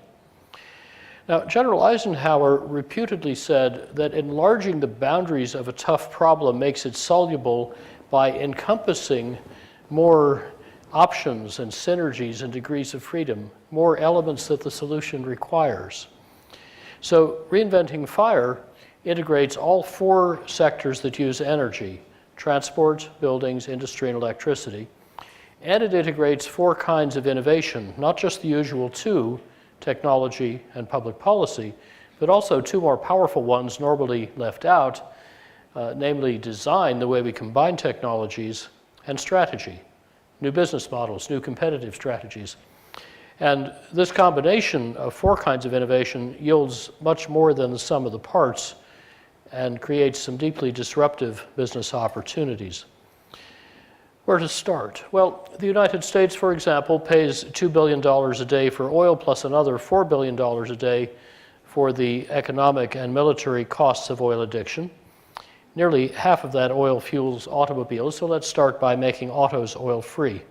Now, General Eisenhower reputedly said that enlarging the boundaries of a tough problem makes it soluble by encompassing more options and synergies and degrees of freedom, more elements that the solution requires. So Reinventing Fire integrates all four sectors that use energy: transport, buildings, industry, and electricity. And it integrates four kinds of innovation, not just the usual two, technology and public policy, but also two more powerful ones normally left out, namely design, the way we combine technologies, and strategy, new business models, new competitive strategies. And this combination of four kinds of innovation yields much more than the sum of the parts and creates some deeply disruptive business opportunities. Where to start? Well, the United States, for example, pays $2 billion a day for oil, plus another $4 billion a day for the economic and military costs of oil addiction. Nearly half of that oil fuels automobiles, so let's start by making autos oil-free.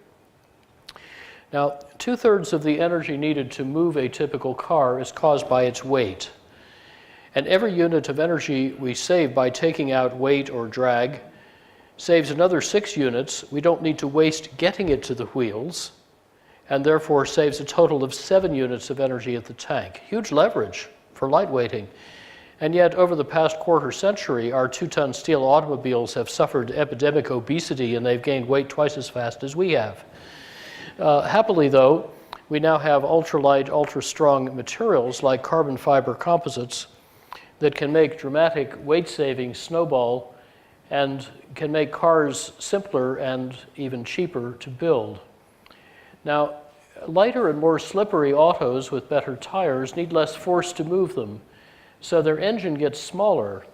Now, 2/3 of the energy needed to move a typical car is caused by its weight. And every unit of energy we save by taking out weight or drag saves another 6 units we don't need to waste getting it to the wheels, and therefore saves a total of 7 units of energy at the tank. Huge leverage for lightweighting. And yet, over the past quarter century, our 2-ton steel automobiles have suffered epidemic obesity, and they've gained weight twice as fast as we have. Happily, though, we now have ultralight, ultra-strong materials like carbon fiber composites that can make dramatic weight-saving snowball and can make cars simpler and even cheaper to build. Now, lighter and more slippery autos with better tires need less force to move them, so their engine gets smaller.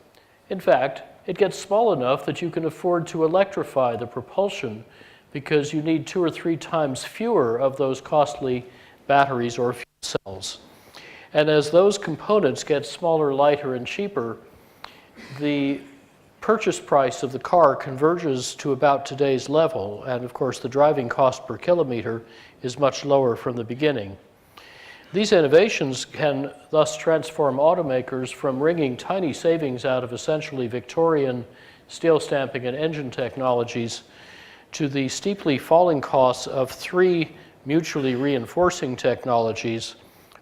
In fact, it gets small enough that you can afford to electrify the propulsion because you need 2 or 3 times fewer of those costly batteries or fuel cells. And as those components get smaller, lighter, and cheaper, the purchase price of the car converges to about today's level. And of course, the driving cost per kilometer is much lower from the beginning. These innovations can thus transform automakers from wringing tiny savings out of essentially Victorian steel stamping and engine technologies to the steeply falling costs of 3 mutually reinforcing technologies: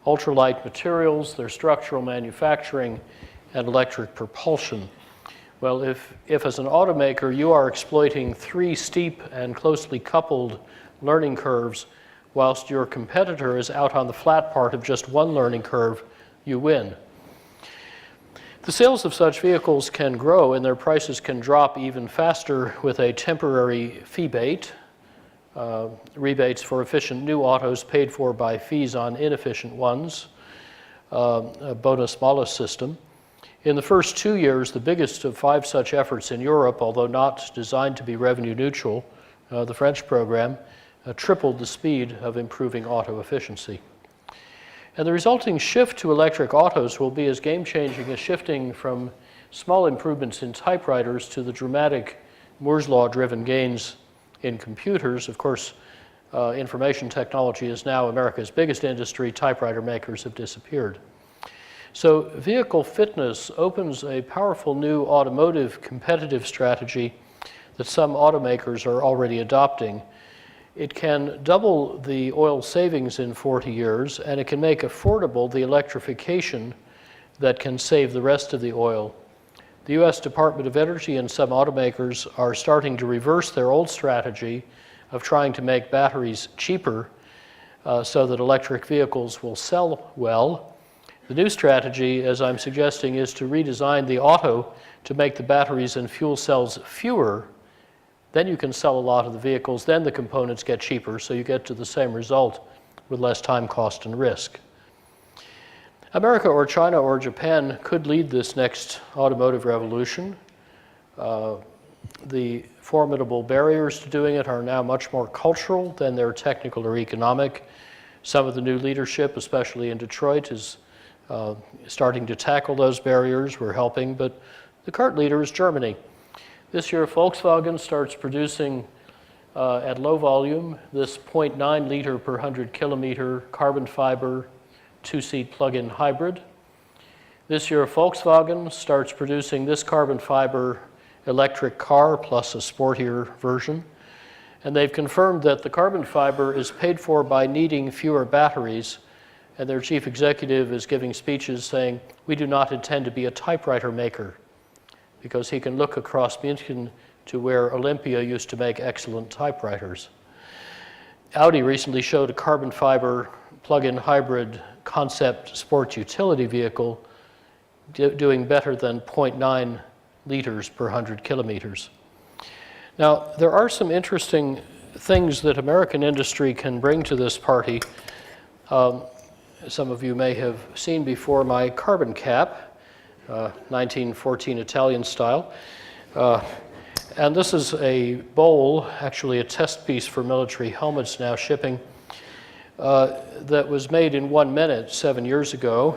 ultralight materials, their structural manufacturing, and electric propulsion. Well, if as an automaker you are exploiting 3 steep and closely coupled learning curves, whilst your competitor is out on the flat part of just one learning curve, you win. The sales of such vehicles can grow and their prices can drop even faster with a temporary fee bait, rebates for efficient new autos paid for by fees on inefficient ones, a bonus-malus system. In the first 2 years, the biggest of 5 such efforts in Europe, although not designed to be revenue neutral, the French program, tripled the speed of improving auto efficiency. And the resulting shift to electric autos will be as game-changing as shifting from small improvements in typewriters to the dramatic Moore's law-driven gains in computers. Of course, information technology is now America's biggest industry. Typewriter makers have disappeared. So vehicle fitness opens a powerful new automotive competitive strategy that some automakers are already adopting. It can double the oil savings in 40 years, and it can make affordable the electrification that can save the rest of the oil. The US Department of Energy and some automakers are starting to reverse their old strategy of trying to make batteries cheaper so that electric vehicles will sell well. The new strategy, as I'm suggesting, is to redesign the auto to make the batteries and fuel cells fewer. Then you can sell a lot of the vehicles, then the components get cheaper, so you get to the same result with less time, cost, and risk. America or China or Japan could lead this next automotive revolution. The formidable barriers to doing it are now much more cultural than they're technical or economic. Some of the new leadership, especially in Detroit, is starting to tackle those barriers. We're helping, but the current leader is Germany. This year, Volkswagen starts producing at low volume this 0.9 liter per 100 kilometer carbon fiber 2-seat plug-in hybrid. This year, Volkswagen starts producing this carbon fiber electric car plus a sportier version. And they've confirmed that the carbon fiber is paid for by needing fewer batteries. And their chief executive is giving speeches saying, "We do not intend to be a typewriter maker," because he can look across München to where Olympia used to make excellent typewriters. Audi recently showed a carbon fiber plug-in hybrid concept sport utility vehicle doing better than 0.9 liters per 100 kilometers. Now, there are some interesting things that American industry can bring to this party. Some of you may have seen before my carbon cap, 1914 Italian style. And this is a bowl, actually a test piece for military helmets now shipping, that was made in 1 minute 7 years ago.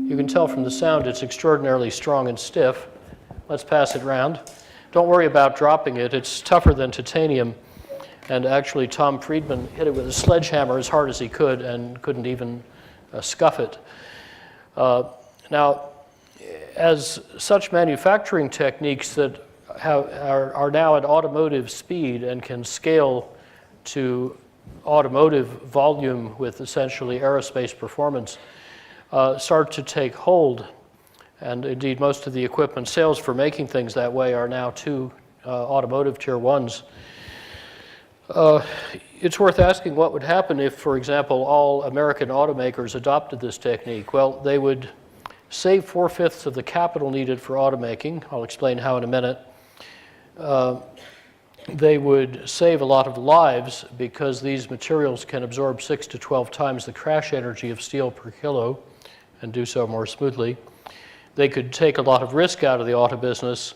You can tell from the sound it's extraordinarily strong and stiff. Let's pass it around. Don't worry about dropping it. It's tougher than titanium. And actually, Tom Friedman hit it with a sledgehammer as hard as he could and couldn't even scuff it. Now, as such manufacturing techniques that are now at automotive speed and can scale to automotive volume with essentially aerospace performance start to take hold, and indeed most of the equipment sales for making things that way are now to automotive tier ones. It's worth asking what would happen if, for example, all American automakers adopted this technique. Well, they would save 4/5 of the capital needed for automaking. I'll explain how in a minute. They would save a lot of lives because these materials can absorb 6 to 12 times the crash energy of steel per kilo and do so more smoothly. They could take a lot of risk out of the auto business,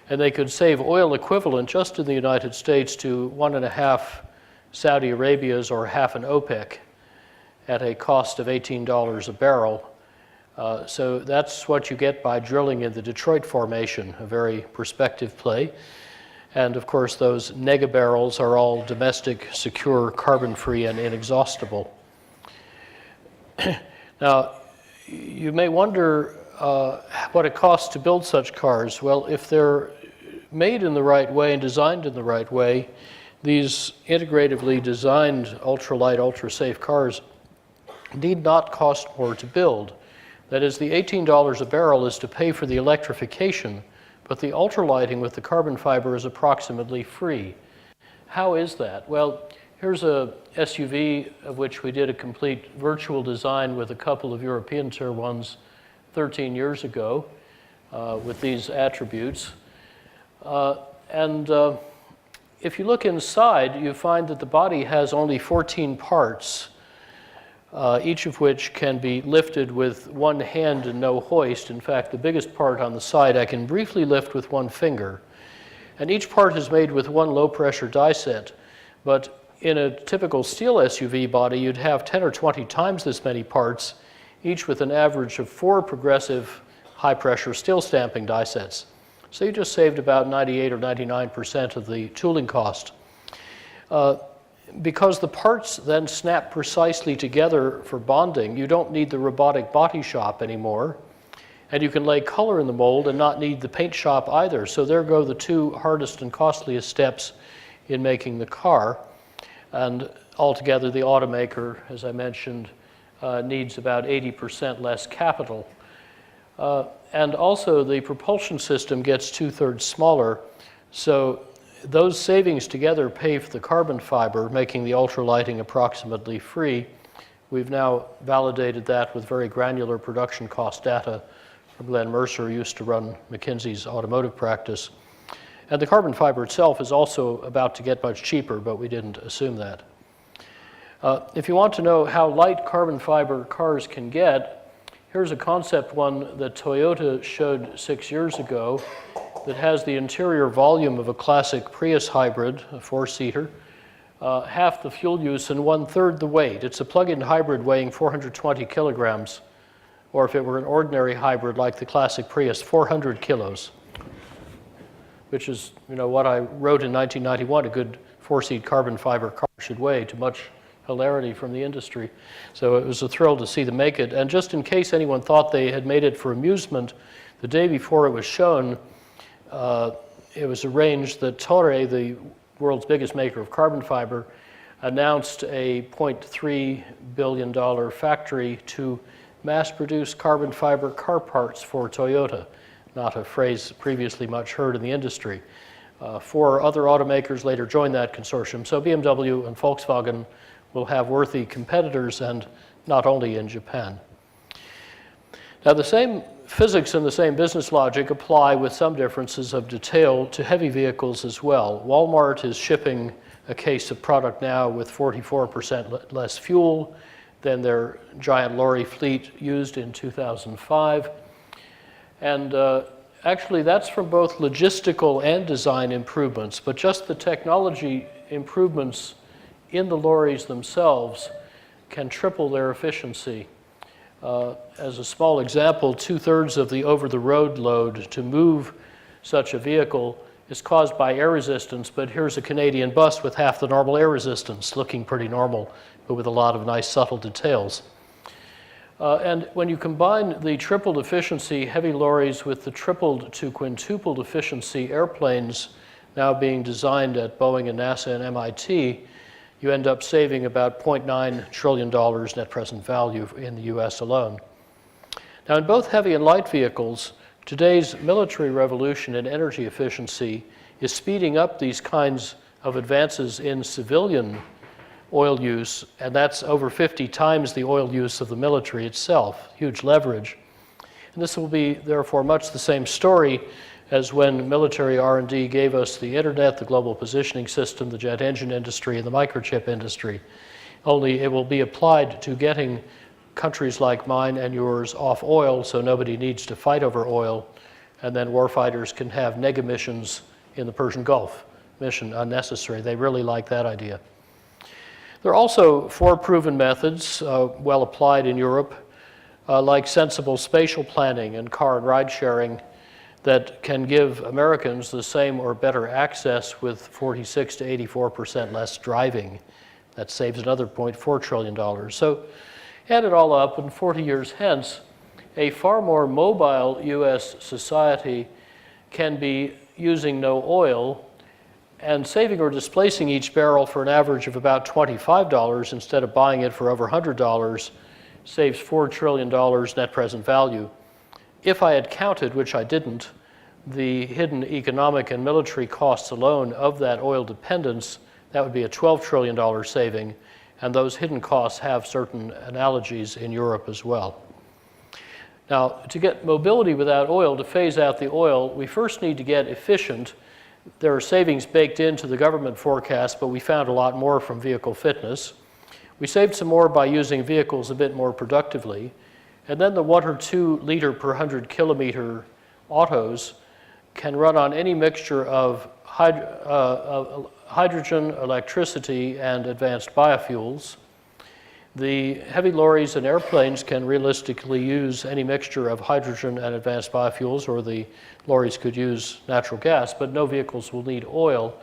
and they could save oil equivalent just in the United States to 1.5 Saudi Arabia's or half an OPEC at a cost of $18 a barrel. So that's what you get by drilling in the Detroit Formation, a very prospective play. And of course, those nega barrels are all domestic, secure, carbon-free, and inexhaustible. Now, you may wonder what it costs to build such cars. Well, if they're made in the right way and designed in the right way, these integratively designed ultralight, ultra-safe cars need not cost more to build. That is, the $18 a barrel is to pay for the electrification, but the ultralighting with the carbon fiber is approximately free. How is that? Well, here's a SUV of which we did a complete virtual design with a couple of European Tier 1s 13 years ago with these attributes. If you look inside, you find that the body has only 14 parts, each of which can be lifted with one hand and no hoist. In fact, the biggest part on the side I can briefly lift with one finger. And each part is made with one low-pressure die set. But in a typical steel SUV body, you'd have 10 or 20 times this many parts, each with an average of 4 progressive high-pressure steel stamping die sets. So you just saved about 98 or 99% of the tooling cost. Because the parts then snap precisely together for bonding, you don't need the robotic body shop anymore. And you can lay color in the mold and not need the paint shop either. So there go the two hardest and costliest steps in making the car. And altogether, the automaker, as I mentioned, needs about 80% less capital. And also, the propulsion system gets 2/3 smaller. So those savings together pay for the carbon fiber, making the ultralighting approximately free. We've now validated that with very granular production cost data from Glenn Mercer, who used to run McKinsey's automotive practice. And the carbon fiber itself is also about to get much cheaper, but we didn't assume that. If you want to know how light carbon fiber cars can get, here's a concept one that Toyota showed 6 years ago that has the interior volume of a classic Prius hybrid, a 4-seater, half the fuel use and 1/3 the weight. It's a plug-in hybrid weighing 420 kilograms, or if it were an ordinary hybrid like the classic Prius, 400 kilos, which is what I wrote in 1991, a good 4-seat carbon fiber car should weigh, to much hilarity from the industry. So it was a thrill to see them make it. And just in case anyone thought they had made it for amusement, the day before it was shown, it was arranged that Torre, the world's biggest maker of carbon fiber, announced a $0.3 billion factory to mass-produce carbon fiber car parts for Toyota, not a phrase previously much heard in the industry. 4 other automakers later joined that consortium, so BMW and Volkswagen will have worthy competitors, and not only in Japan. Now, the same physics and the same business logic apply with some differences of detail to heavy vehicles as well. Walmart is shipping a case of product now with 44% less fuel than their giant lorry fleet used in 2005. And actually, that's from both logistical and design improvements, but just the technology improvements in the lorries themselves can triple their efficiency. As a small example, 2/3 of the over-the-road load to move such a vehicle is caused by air resistance, but here's a Canadian bus with half the normal air resistance, looking pretty normal, but with a lot of nice subtle details. And when you combine the tripled efficiency heavy lorries with the tripled to quintupled efficiency airplanes now being designed at Boeing and NASA and MIT, you end up saving about $0.9 trillion net present value in the US alone. Now, in both heavy and light vehicles, today's military revolution in energy efficiency is speeding up these kinds of advances in civilian oil use, and that's over 50 times the oil use of the military itself, huge leverage. And this will be, therefore, much the same story as when military R&D gave us the internet, the global positioning system, the jet engine industry, and the microchip industry. Only it will be applied to getting countries like mine and yours off oil so nobody needs to fight over oil, and then warfighters can have nega missions in the Persian Gulf. Mission unnecessary. They really like that idea. There are also 4 proven methods well applied in Europe, like sensible spatial planning and car and ride sharing, that can give Americans the same or better access with 46 to 84% less driving. That saves another $0.4 trillion. So add it all up, and 40 years hence, a far more mobile US society can be using no oil and saving or displacing each barrel for an average of about $25 instead of buying it for over $100 saves $4 trillion net present value. If I had counted, which I didn't, the hidden economic and military costs alone of that oil dependence, that would be a $12 trillion saving, and those hidden costs have certain analogies in Europe as well. Now, to get mobility without oil, to phase out the oil, we first need to get efficient. There are savings baked into the government forecast, but we found a lot more from vehicle fitness. We saved some more by using vehicles a bit more productively. And then the 1 or 2 liter per 100 kilometer autos can run on any mixture of hydrogen, electricity, and advanced biofuels. The heavy lorries and airplanes can realistically use any mixture of hydrogen and advanced biofuels, or the lorries could use natural gas, but no vehicles will need oil.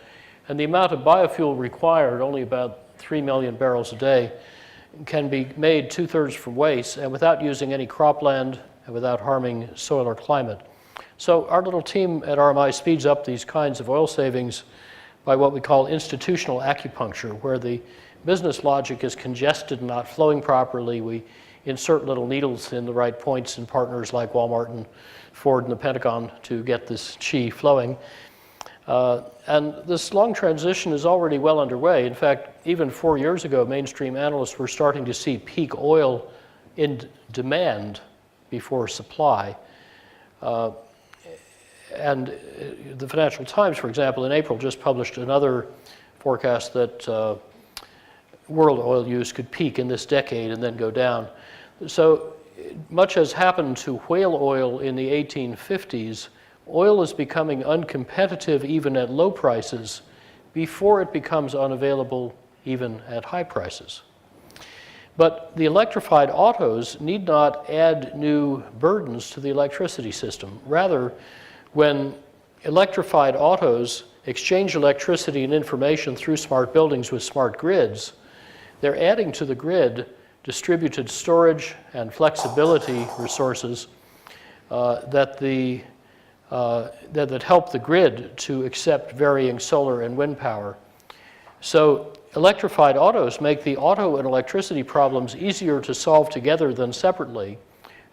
And the amount of biofuel required, only about 3 million barrels a day, can be made 2/3 from waste and without using any cropland and without harming soil or climate. So our little team at RMI speeds up these kinds of oil savings by what we call institutional acupuncture, where the business logic is congested and not flowing properly. We insert little needles in the right points in partners like Walmart and Ford and the Pentagon to get this chi flowing. And this long transition is already well underway. In fact, even 4 years ago, mainstream analysts were starting to see peak oil in demand before supply. And the Financial Times, for example, in April just published another forecast that world oil use could peak in this decade and then go down. So much has happened to whale oil in the 1850s. Oil is becoming uncompetitive even at low prices before it becomes unavailable even at high prices. But the electrified autos need not add new burdens to the electricity system. Rather, when electrified autos exchange electricity and information through smart buildings with smart grids, they're adding to the grid distributed storage and flexibility resources that help the grid to accept varying solar and wind power. So electrified autos make the auto and electricity problems easier to solve together than separately.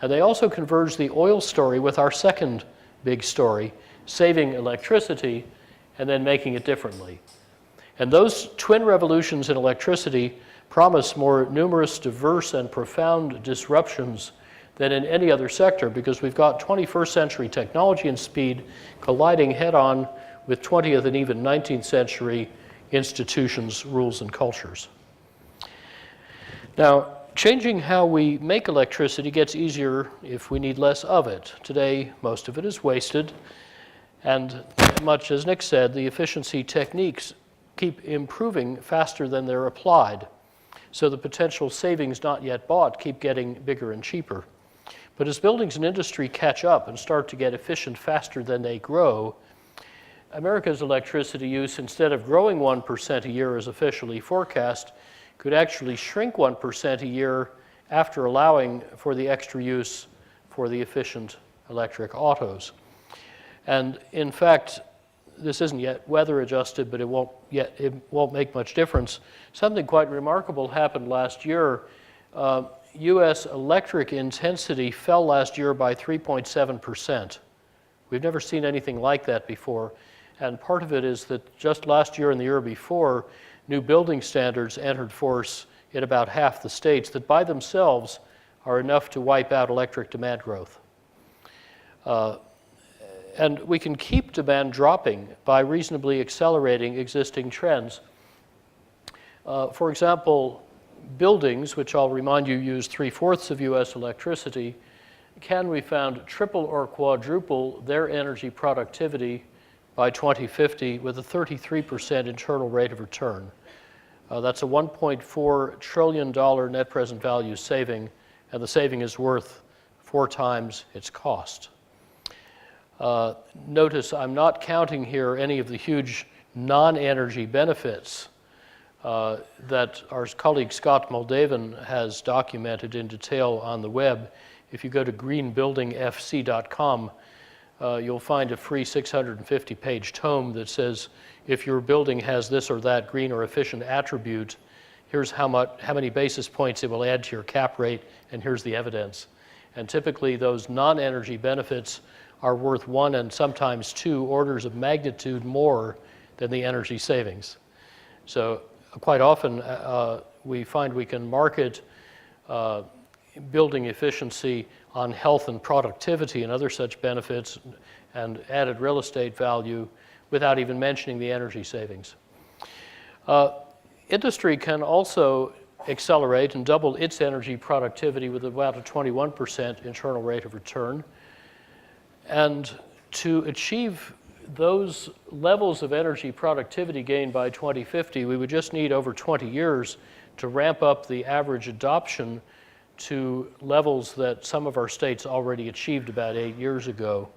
And they also converge the oil story with our second big story, saving electricity and then making it differently. And those twin revolutions in electricity promise more numerous, diverse, and profound disruptions than in any other sector, because we've got 21st century technology and speed colliding head-on with 20th and even 19th century institutions, rules, and cultures. Now, changing how we make electricity gets easier if we need less of it. Today, most of it is wasted, and much as Nick said, the efficiency techniques keep improving faster than they're applied. So the potential savings not yet bought keep getting bigger and cheaper. But as buildings and industry catch up and start to get efficient faster than they grow, America's electricity use, instead of growing 1% a year as officially forecast, could actually shrink 1% a year after allowing for the extra use for the efficient electric autos. And in fact, this isn't yet weather adjusted, but it won't make much difference. Something quite remarkable happened last year. US electric intensity fell last year by 3.7%. We've never seen anything like that before. And part of it is that just last year and the year before, new building standards entered force in about half the states that by themselves are enough to wipe out electric demand growth. And we can keep demand dropping by reasonably accelerating existing trends. For example, buildings, which I'll remind you use 3/4 of US electricity, can, we found, triple or quadruple their energy productivity by 2050 with a 33% internal rate of return. That's a $1.4 trillion net present value saving, and the saving is worth 4 times its cost. Notice I'm not counting here any of the huge non-energy benefits that our colleague Scott Moldavan has documented in detail on the web. If you go to greenbuildingfc.com, you'll find a free 650-page tome that says if your building has this or that green or efficient attribute, here's how many basis points it will add to your cap rate, and here's the evidence. And typically those non-energy benefits are worth 1 and sometimes 2 orders of magnitude more than the energy savings. So quite often we find we can market building efficiency on health and productivity and other such benefits and added real estate value without even mentioning the energy savings. Industry can also accelerate and double its energy productivity with about a 21% internal rate of return. And to achieve those levels of energy productivity gain by 2050, we would just need over 20 years to ramp up the average adoption to levels that some of our states already achieved about 8 years ago.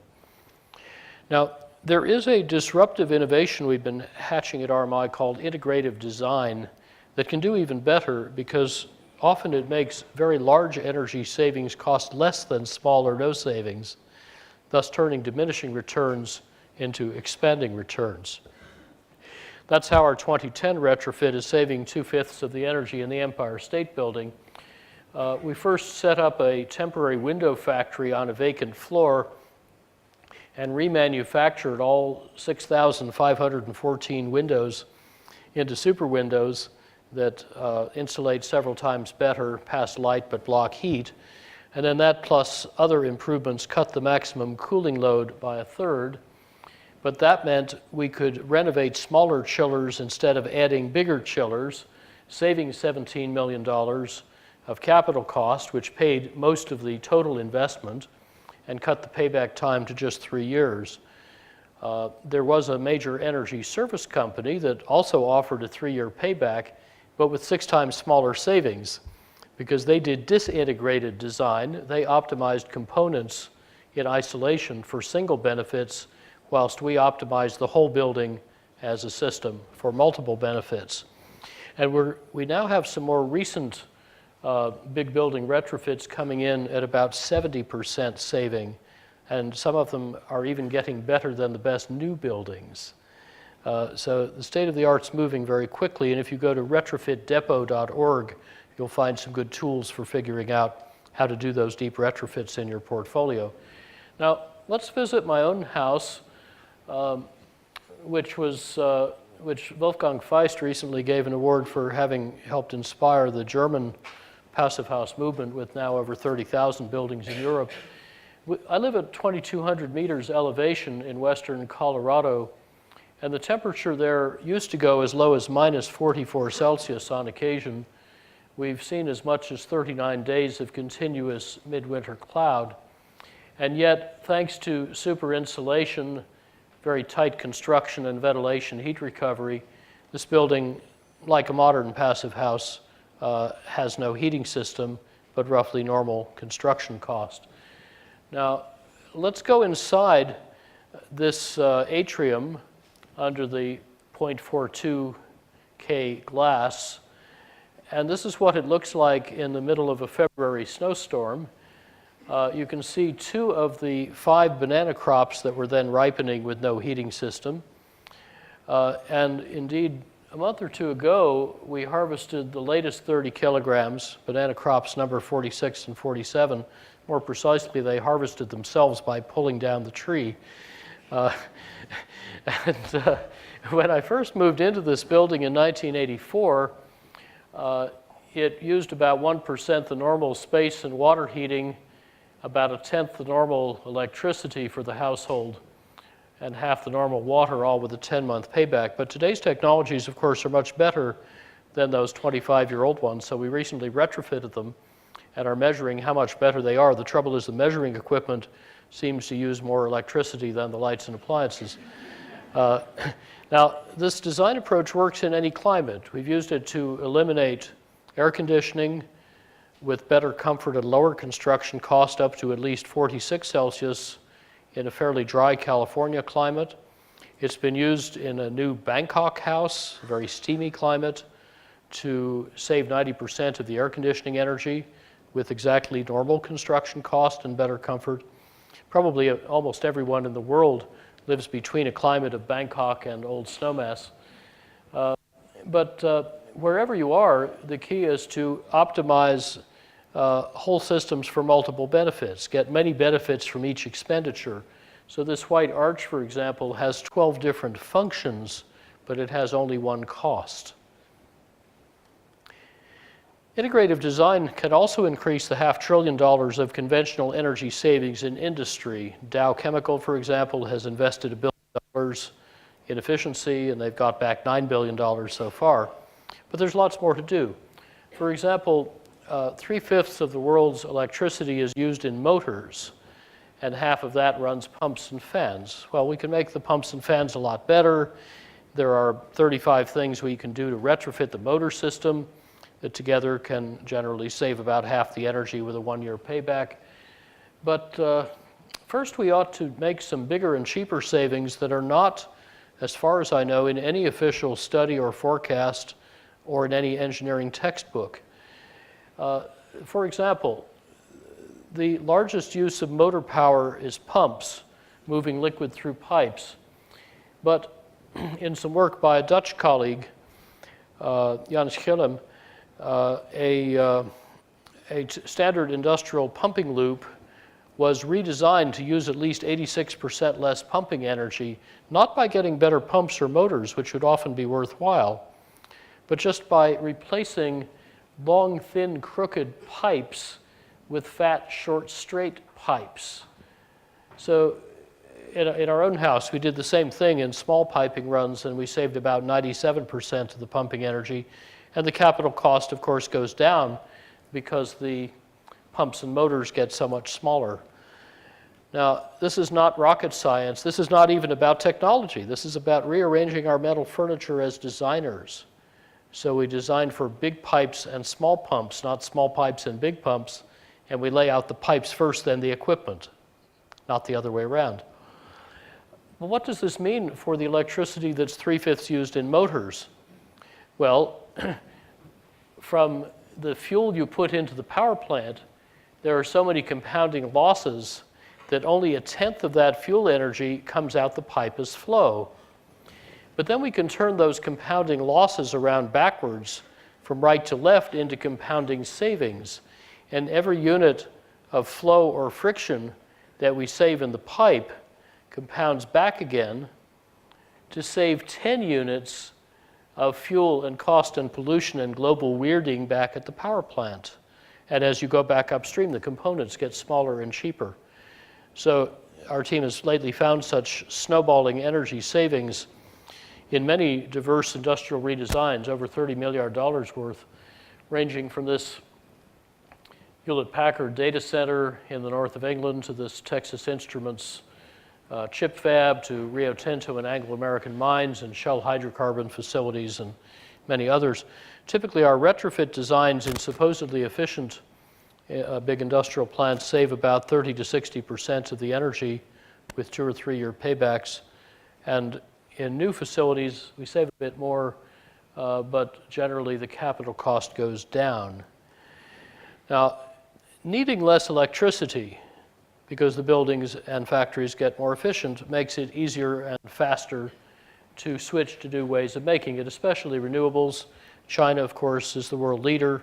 Now, there is a disruptive innovation we've been hatching at RMI called integrative design that can do even better, because often it makes very large energy savings cost less than small or no savings, thus turning diminishing returns into expanding returns. That's how our 2010 retrofit is saving 2/5 of the energy in the Empire State Building. We first set up a temporary window factory on a vacant floor and remanufactured all 6,514 windows into super windows that insulate several times better, pass light but block heat. And then that plus other improvements cut the maximum cooling load by 1/3. But that meant we could renovate smaller chillers instead of adding bigger chillers, saving $17 million of capital cost, which paid most of the total investment, and cut the payback time to just 3 years. There was a major energy service company that also offered a 3-year payback, but with 6 times smaller savings, because they did disintegrated design. They optimized components in isolation for single benefits, whilst we optimized the whole building as a system for multiple benefits. And we now have some more recent big building retrofits coming in at about 70% saving, and some of them are even getting better than the best new buildings. So the state of the art's moving very quickly, and if you go to retrofitdepot.org, you'll find some good tools for figuring out how to do those deep retrofits in your portfolio. Now, let's visit my own house, which Wolfgang Feist recently gave an award for having helped inspire the German passive house movement, with now over 30,000 buildings in Europe. I live at 2,200 meters elevation in western Colorado, and the temperature there used to go as low as -44 Celsius on occasion. We've seen as much as 39 days of continuous midwinter cloud. And yet, thanks to super insulation, very tight construction and ventilation heat recovery, this building, like a modern passive house, has no heating system, but roughly normal construction cost. Now, let's go inside this atrium under the 0.42K glass, and this is what it looks like in the middle of a February snowstorm. You can see 2 of the 5 banana crops that were then ripening with no heating system. And indeed, a month or 2 ago, we harvested the latest 30 kilograms, banana crops number 46 and 47. More precisely, they harvested themselves by pulling down the tree. When I first moved into this building in 1984, it used about 1% the normal space and water heating, about 1/10 the normal electricity for the household, and half the normal water, all with a 10-month payback. But today's technologies, of course, are much better than those 25-year-old ones, so we recently retrofitted them and are measuring how much better they are. The trouble is the measuring equipment seems to use more electricity than the lights and appliances. Now, this design approach works in any climate. We've used it to eliminate air conditioning with better comfort and lower construction cost up to at least 46 Celsius in a fairly dry California climate. It's been used in a new Bangkok house, a very steamy climate, to save 90% of the air conditioning energy with exactly normal construction cost and better comfort. Probably almost everyone in the world lives between a climate of Bangkok and Old Snowmass. But wherever you are, the key is to optimize whole systems for multiple benefits, get many benefits from each expenditure. So this white arch, for example, has 12 different functions, but it has only one cost. Integrative design can also increase the $500 billion of conventional energy savings in industry. Dow Chemical, for example, has invested $1 billion in efficiency, and they've got back $9 billion so far. But there's lots more to do. For example, 3/5 of the world's electricity is used in motors, and half of that runs pumps and fans. Well, we can make the pumps and fans a lot better. There are 35 things we can do to retrofit the motor system that together can generally save about half the energy with a 1-year payback. But first we ought to make some bigger and cheaper savings that are not, as far as I know, in any official study or forecast or in any engineering textbook. For example, the largest use of motor power is pumps, moving liquid through pipes. But in some work by a Dutch colleague, Jan Schillem, a standard industrial pumping loop was redesigned to use at least 86% less pumping energy, not by getting better pumps or motors, which would often be worthwhile, but just by replacing long, thin, crooked pipes with fat, short, straight pipes. So in our own house, we did the same thing in small piping runs, and we saved about 97% of the pumping energy. And the capital cost, of course, goes down because the pumps and motors get so much smaller. Now, this is not rocket science. This is not even about technology. This is about rearranging our metal furniture as designers. So we design for big pipes and small pumps, not small pipes and big pumps, and we lay out the pipes first, then the equipment, not the other way around. Well, what does this mean for the electricity that's 3/5 used in motors? Well, from the fuel you put into the power plant, there are so many compounding losses that only 1/10 of that fuel energy comes out the pipe as flow. But then we can turn those compounding losses around backwards from right to left into compounding savings. And every unit of flow or friction that we save in the pipe compounds back again to save 10 units of fuel and cost and pollution and global weirding back at the power plant. And as you go back upstream, the components get smaller and cheaper. So our team has lately found such snowballing energy savings in many diverse industrial redesigns, over $30 million worth, ranging from this Hewlett-Packard data center in the north of England to this Texas Instruments chip fab, to Rio Tinto and Anglo-American mines and Shell hydrocarbon facilities and many others. Typically, our retrofit designs in supposedly efficient big industrial plants save about 30 to 60% of the energy with 2 or 3 year paybacks. And in new facilities, we save a bit more, but generally the capital cost goes down. Now, needing less electricity because the buildings and factories get more efficient makes it easier and faster to switch to new ways of making it, especially renewables. China, of course, is the world leader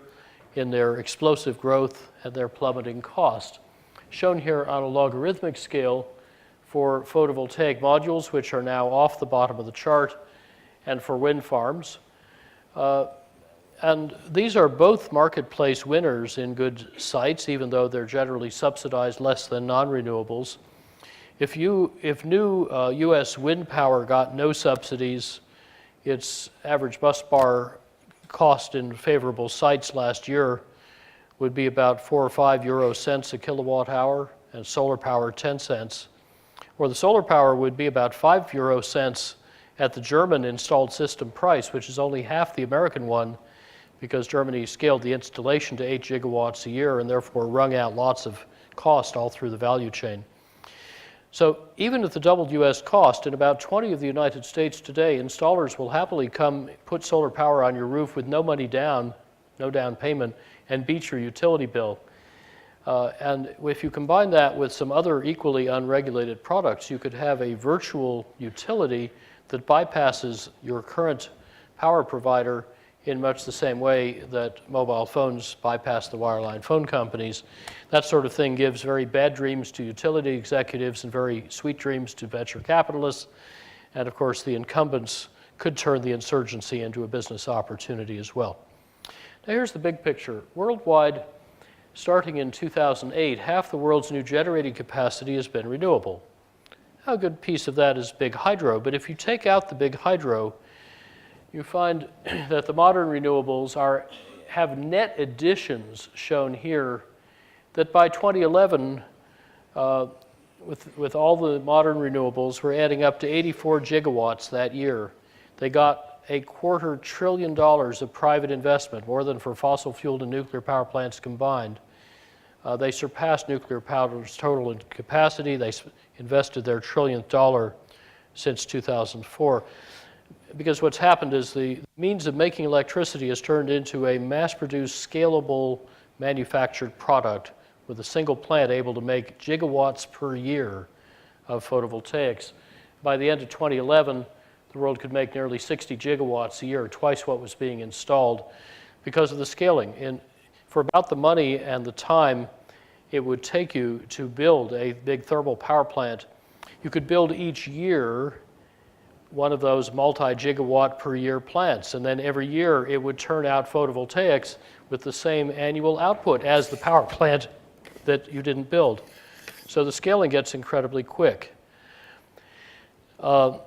in their explosive growth and their plummeting cost. Shown here on a logarithmic scale for photovoltaic modules, which are now off the bottom of the chart, and for wind farms. And these are both marketplace winners in good sites, even though they're generally subsidized less than non-renewables. If new US wind power got no subsidies, its average bus bar cost in favorable sites last year would be about 4 or 5 euro cents a kilowatt hour, and solar power 10 cents. Or the solar power would be about 5 euro cents at the German installed system price, which is only half the American one, because Germany scaled the installation to 8 gigawatts a year and therefore wrung out lots of cost all through the value chain. So even at the doubled US cost, in about 20 of the United States today, installers will happily come put solar power on your roof with no money down, no down payment, and beat your utility bill. And if you combine that with some other equally unregulated products, you could have a virtual utility that bypasses your current power provider in much the same way that mobile phones bypass the wireline phone companies. That sort of thing gives very bad dreams to utility executives and very sweet dreams to venture capitalists. And of course, the incumbents could turn the insurgency into a business opportunity as well. Now here's the big picture. Worldwide, starting in 2008, half the world's new generating capacity has been renewable. A good piece of that is big hydro, but if you take out the big hydro, you find that the modern renewables have net additions shown here that by 2011, with all the modern renewables, we're adding up to 84 gigawatts that year. They got $250 billion of private investment, more than for fossil fueled and nuclear power plants combined. They surpassed nuclear power's total in capacity. They invested their trillionth dollar since 2004. Because what's happened is the means of making electricity has turned into a mass-produced, scalable, manufactured product with a single plant able to make gigawatts per year of photovoltaics. By the end of 2011, the world could make nearly 60 gigawatts a year, twice what was being installed, because of the scaling. And for about the money and the time it would take you to build a big thermal power plant, you could build each year one of those multi-gigawatt per year plants, and then every year it would turn out photovoltaics with the same annual output as the power plant that you didn't build. So the scaling gets incredibly quick. Now,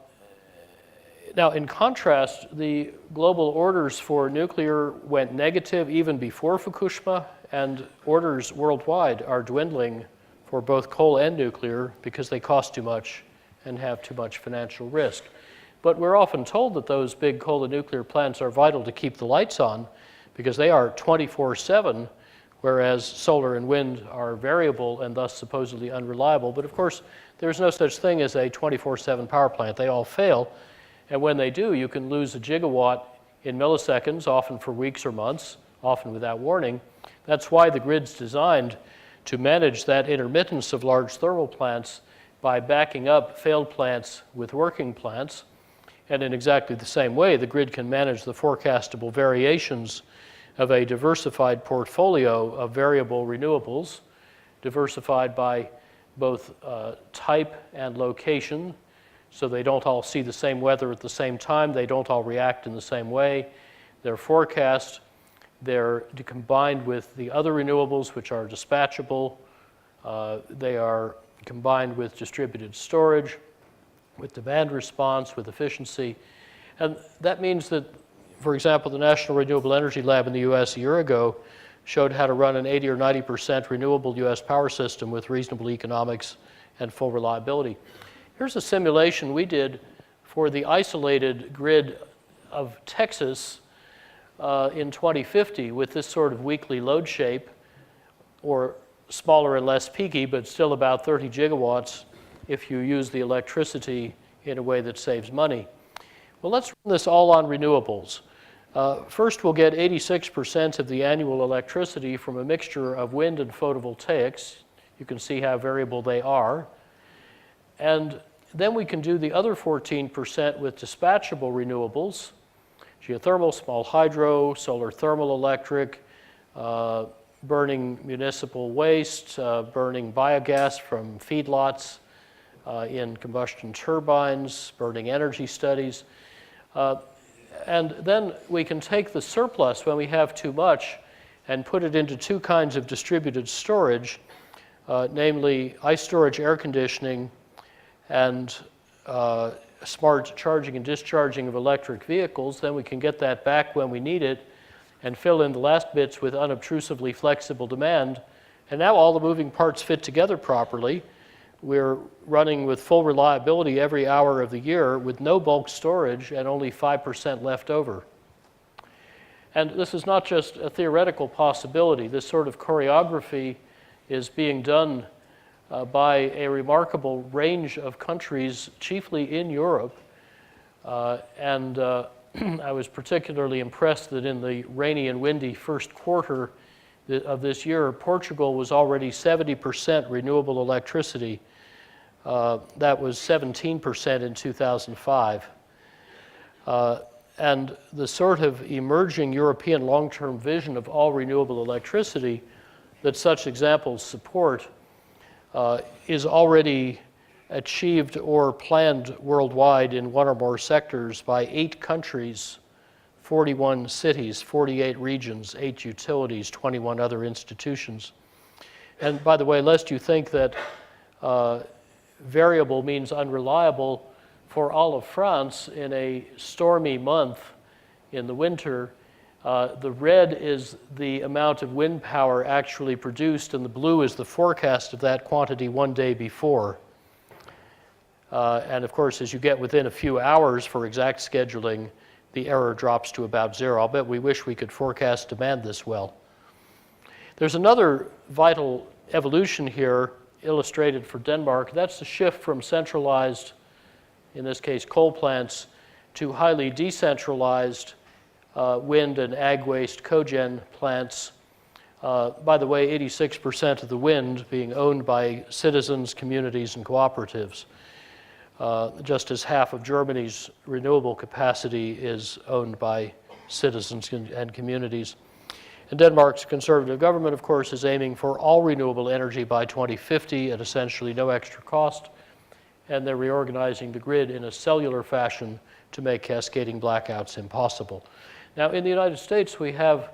in contrast, the global orders for nuclear went negative even before Fukushima, and orders worldwide are dwindling for both coal and nuclear because they cost too much and have too much financial risk. But we're often told that those big coal and nuclear plants are vital to keep the lights on because they are 24/7, whereas solar and wind are variable and thus supposedly unreliable. But of course, there's no such thing as a 24/7 power plant. They all fail. And when they do, you can lose a gigawatt in milliseconds, often for weeks or months, often without warning. That's why the grid's designed to manage that intermittence of large thermal plants by backing up failed plants with working plants. And in exactly the same way, the grid can manage the forecastable variations of a diversified portfolio of variable renewables, diversified by both type and location, so they don't all see the same weather at the same time, they don't all react in the same way. They're forecast, they're combined with the other renewables which are dispatchable, they are combined with distributed storage, with demand response, with efficiency. And that means that, for example, the National Renewable Energy Lab in the US a year ago showed how to run an 80 or 90% renewable US power system with reasonable economics and full reliability. Here's a simulation we did for the isolated grid of Texas in 2050 with this sort of weekly load shape, or smaller and less peaky, but still about 30 gigawatts if you use the electricity in a way that saves money. Well, let's run this all on renewables. First, we'll get 86% of the annual electricity from a mixture of wind and photovoltaics. You can see how variable they are. And then we can do the other 14% with dispatchable renewables, geothermal, small hydro, solar thermal electric, burning municipal waste, burning biogas from feedlots, in combustion turbines, burning energy studies. And then we can take the surplus when we have too much and put it into two kinds of distributed storage, namely ice storage, air conditioning, and smart charging and discharging of electric vehicles. Then we can get that back when we need it and fill in the last bits with unobtrusively flexible demand. And now all the moving parts fit together properly. we're running with full reliability every hour of the year with no bulk storage and only 5% left over. And this is not just a theoretical possibility. This sort of choreography is being done by a remarkable range of countries, chiefly in Europe. I was particularly impressed that in the rainy and windy first quarter of this year, Portugal was already 70% renewable electricity. That was 17% in 2005. And the sort of emerging European long-term vision of all renewable electricity that such examples support is already achieved or planned worldwide in one or more sectors by 8 countries, 41 cities, 48 regions, 8 utilities, 21 other institutions. And by the way, lest you think that variable means unreliable, for all of France in a stormy month in the winter, the red is the amount of wind power actually produced, and the blue is the forecast of that quantity one day before. And of course, as you get within a few hours for exact scheduling, the error drops to about 0. I'll bet we wish we could forecast demand this well. There's another vital evolution here illustrated for Denmark. That's the shift from centralized, in this case coal plants, to highly decentralized wind and ag waste cogen plants. By the way, 86% of the wind being owned by citizens, communities, and cooperatives. Just as half of Germany's renewable capacity is owned by citizens and communities. And Denmark's conservative government, of course, is aiming for all renewable energy by 2050 at essentially no extra cost. And they're reorganizing the grid in a cellular fashion to make cascading blackouts impossible. Now, in the United States, we have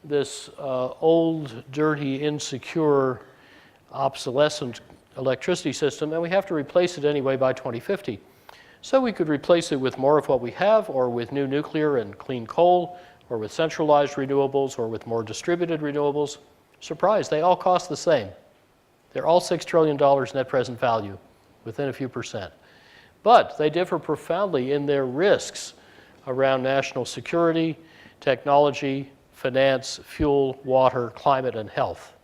this old, dirty, insecure, obsolescent electricity system, and we have to replace it anyway by 2050. So we could replace it with more of what we have, or with new nuclear and clean coal, or with centralized renewables, or with more distributed renewables. Surprise, they all cost the same. They're all $6 trillion net present value, within a few percent. But they differ profoundly in their risks around national security, technology, finance, fuel, water, climate, and health.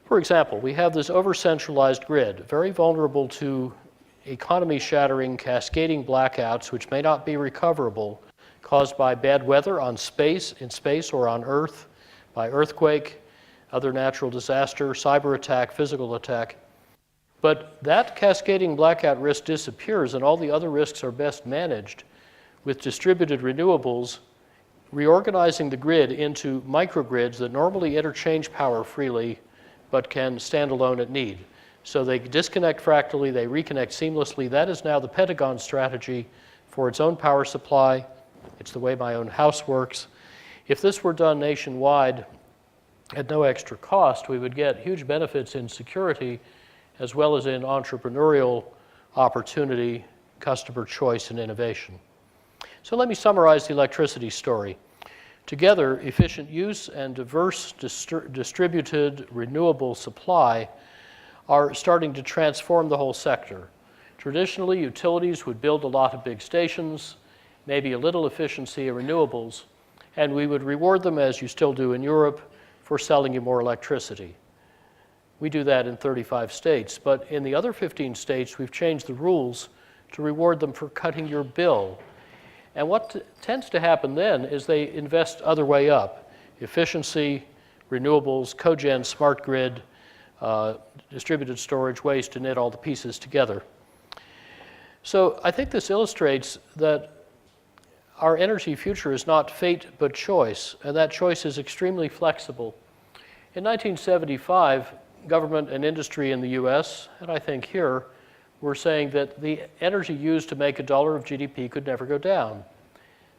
For example, we have this over-centralized grid, very vulnerable to economy-shattering, cascading blackouts, which may not be recoverable, caused by bad weather in space or on Earth, by earthquake, other natural disaster, cyber attack, physical attack. But that cascading blackout risk disappears, and all the other risks are best managed with distributed renewables, reorganizing the grid into microgrids that normally interchange power freely, but can stand alone at need. So they disconnect fractally, they reconnect seamlessly. That is now the Pentagon strategy for its own power supply. It's the way my own house works. If this were done nationwide at no extra cost, we would get huge benefits in security as well as in entrepreneurial opportunity, customer choice, and innovation. So let me summarize the electricity story. Together, efficient use and diverse distributed renewable supply are starting to transform the whole sector. Traditionally, utilities would build a lot of big stations, maybe a little efficiency of renewables, and we would reward them, as you still do in Europe, for selling you more electricity. We do that in 35 states, but in the other 15 states, we've changed the rules to reward them for cutting your bill. And what tends to happen then is they invest other way up. Efficiency, renewables, cogen, smart grid, distributed storage, waste, to knit all the pieces together. So I think this illustrates that our energy future is not fate but choice, and that choice is extremely flexible. In 1975, government and industry in the US, and I think here, were saying that the energy used to make $1 of GDP could never go down.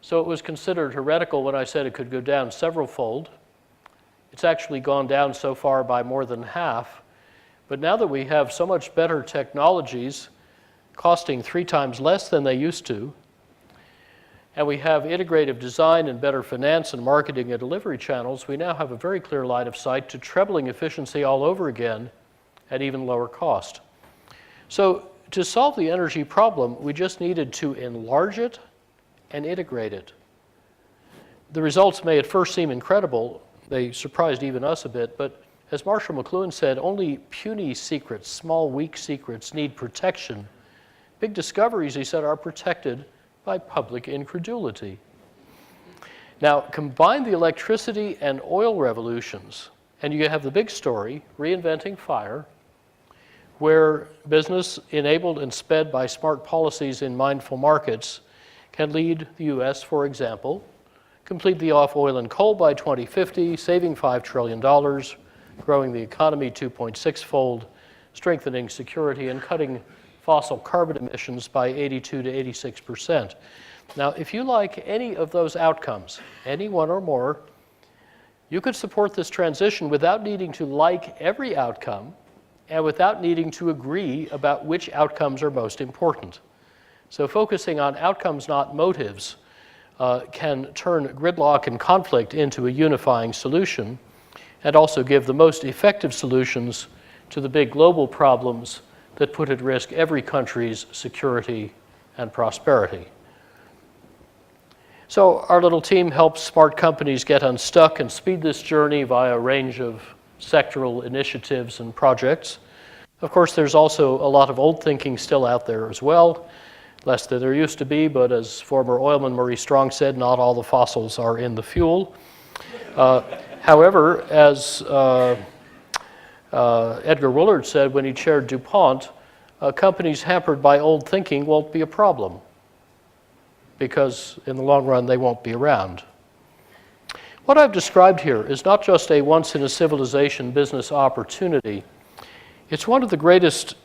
So it was considered heretical when I said it could go down several-fold. It's actually gone down so far by more than half. But now that we have so much better technologies costing 3 times less than they used to, and we have integrative design and better finance and marketing and delivery channels, we now have a very clear line of sight to trebling efficiency all over again at even lower cost. So to solve the energy problem, we just needed to enlarge it and integrate it. The results may at first seem incredible. They surprised even us a bit, but as Marshall McLuhan said, only puny secrets, small, weak secrets need protection. Big discoveries, he said, are protected by public incredulity. Now, combine the electricity and oil revolutions, and you have the big story, Reinventing Fire, where business enabled and sped by smart policies in mindful markets can lead the US, for example, completely off oil and coal by 2050, saving $5 trillion, growing the economy 2.6-fold, strengthening security, and cutting fossil carbon emissions by 82 to 86%. Now, if you like any of those outcomes, any one or more, you could support this transition without needing to like every outcome and without needing to agree about which outcomes are most important. So focusing on outcomes, not motives, can turn gridlock and conflict into a unifying solution and also give the most effective solutions to the big global problems that put at risk every country's security and prosperity. So our little team helps smart companies get unstuck and speed this journey via a range of sectoral initiatives and projects. Of course, there's also a lot of old thinking still out there as well, less than there used to be, but as former oilman Maurice Strong said, not all the fossils are in the fuel. However, as Edgar Woolard said when he chaired DuPont, companies hampered by old thinking won't be a problem, because in the long run they won't be around. What I've described here is not just a once-in-a-civilization business opportunity. It's one of the greatest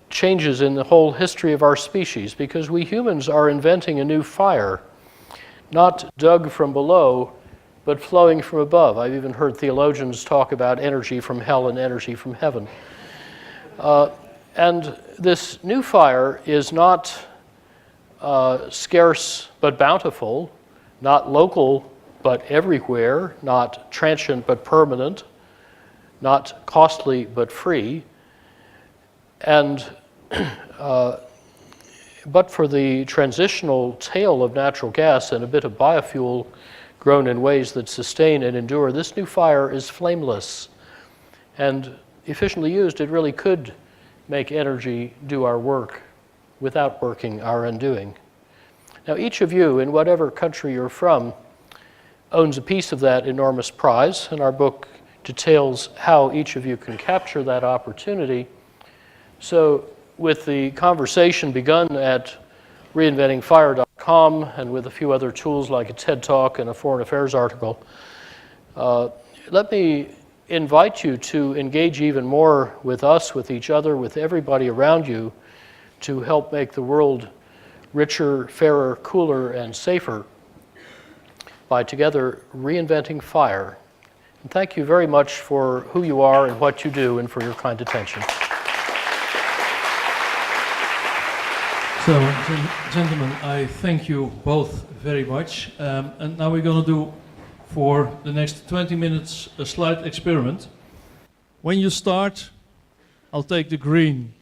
changes in the whole history of our species, because we humans are inventing a new fire, not dug from below, but flowing from above. I've even heard theologians talk about energy from hell and energy from heaven. And this new fire is not scarce but bountiful, not local but everywhere, not transient but permanent, not costly but free. And but for the transitional tail of natural gas and a bit of biofuel grown in ways that sustain and endure, this new fire is flameless. And efficiently used, it really could make energy do our work without working our undoing. Now, each of you, in whatever country you're from, owns a piece of that enormous prize, and our book details how each of you can capture that opportunity. So with the conversation begun at reinventingfire.com and with a few other tools like a TED Talk and a Foreign Affairs article, let me invite you to engage even more with us, with each other, with everybody around you, to help make the world richer, fairer, cooler, and safer by together reinventing fire. And thank you very much for who you are and what you do, and for your kind attention. So, gentlemen, I thank you both very much. And now we're going to do, for the next 20 minutes, a slight experiment. When you start, I'll take the green.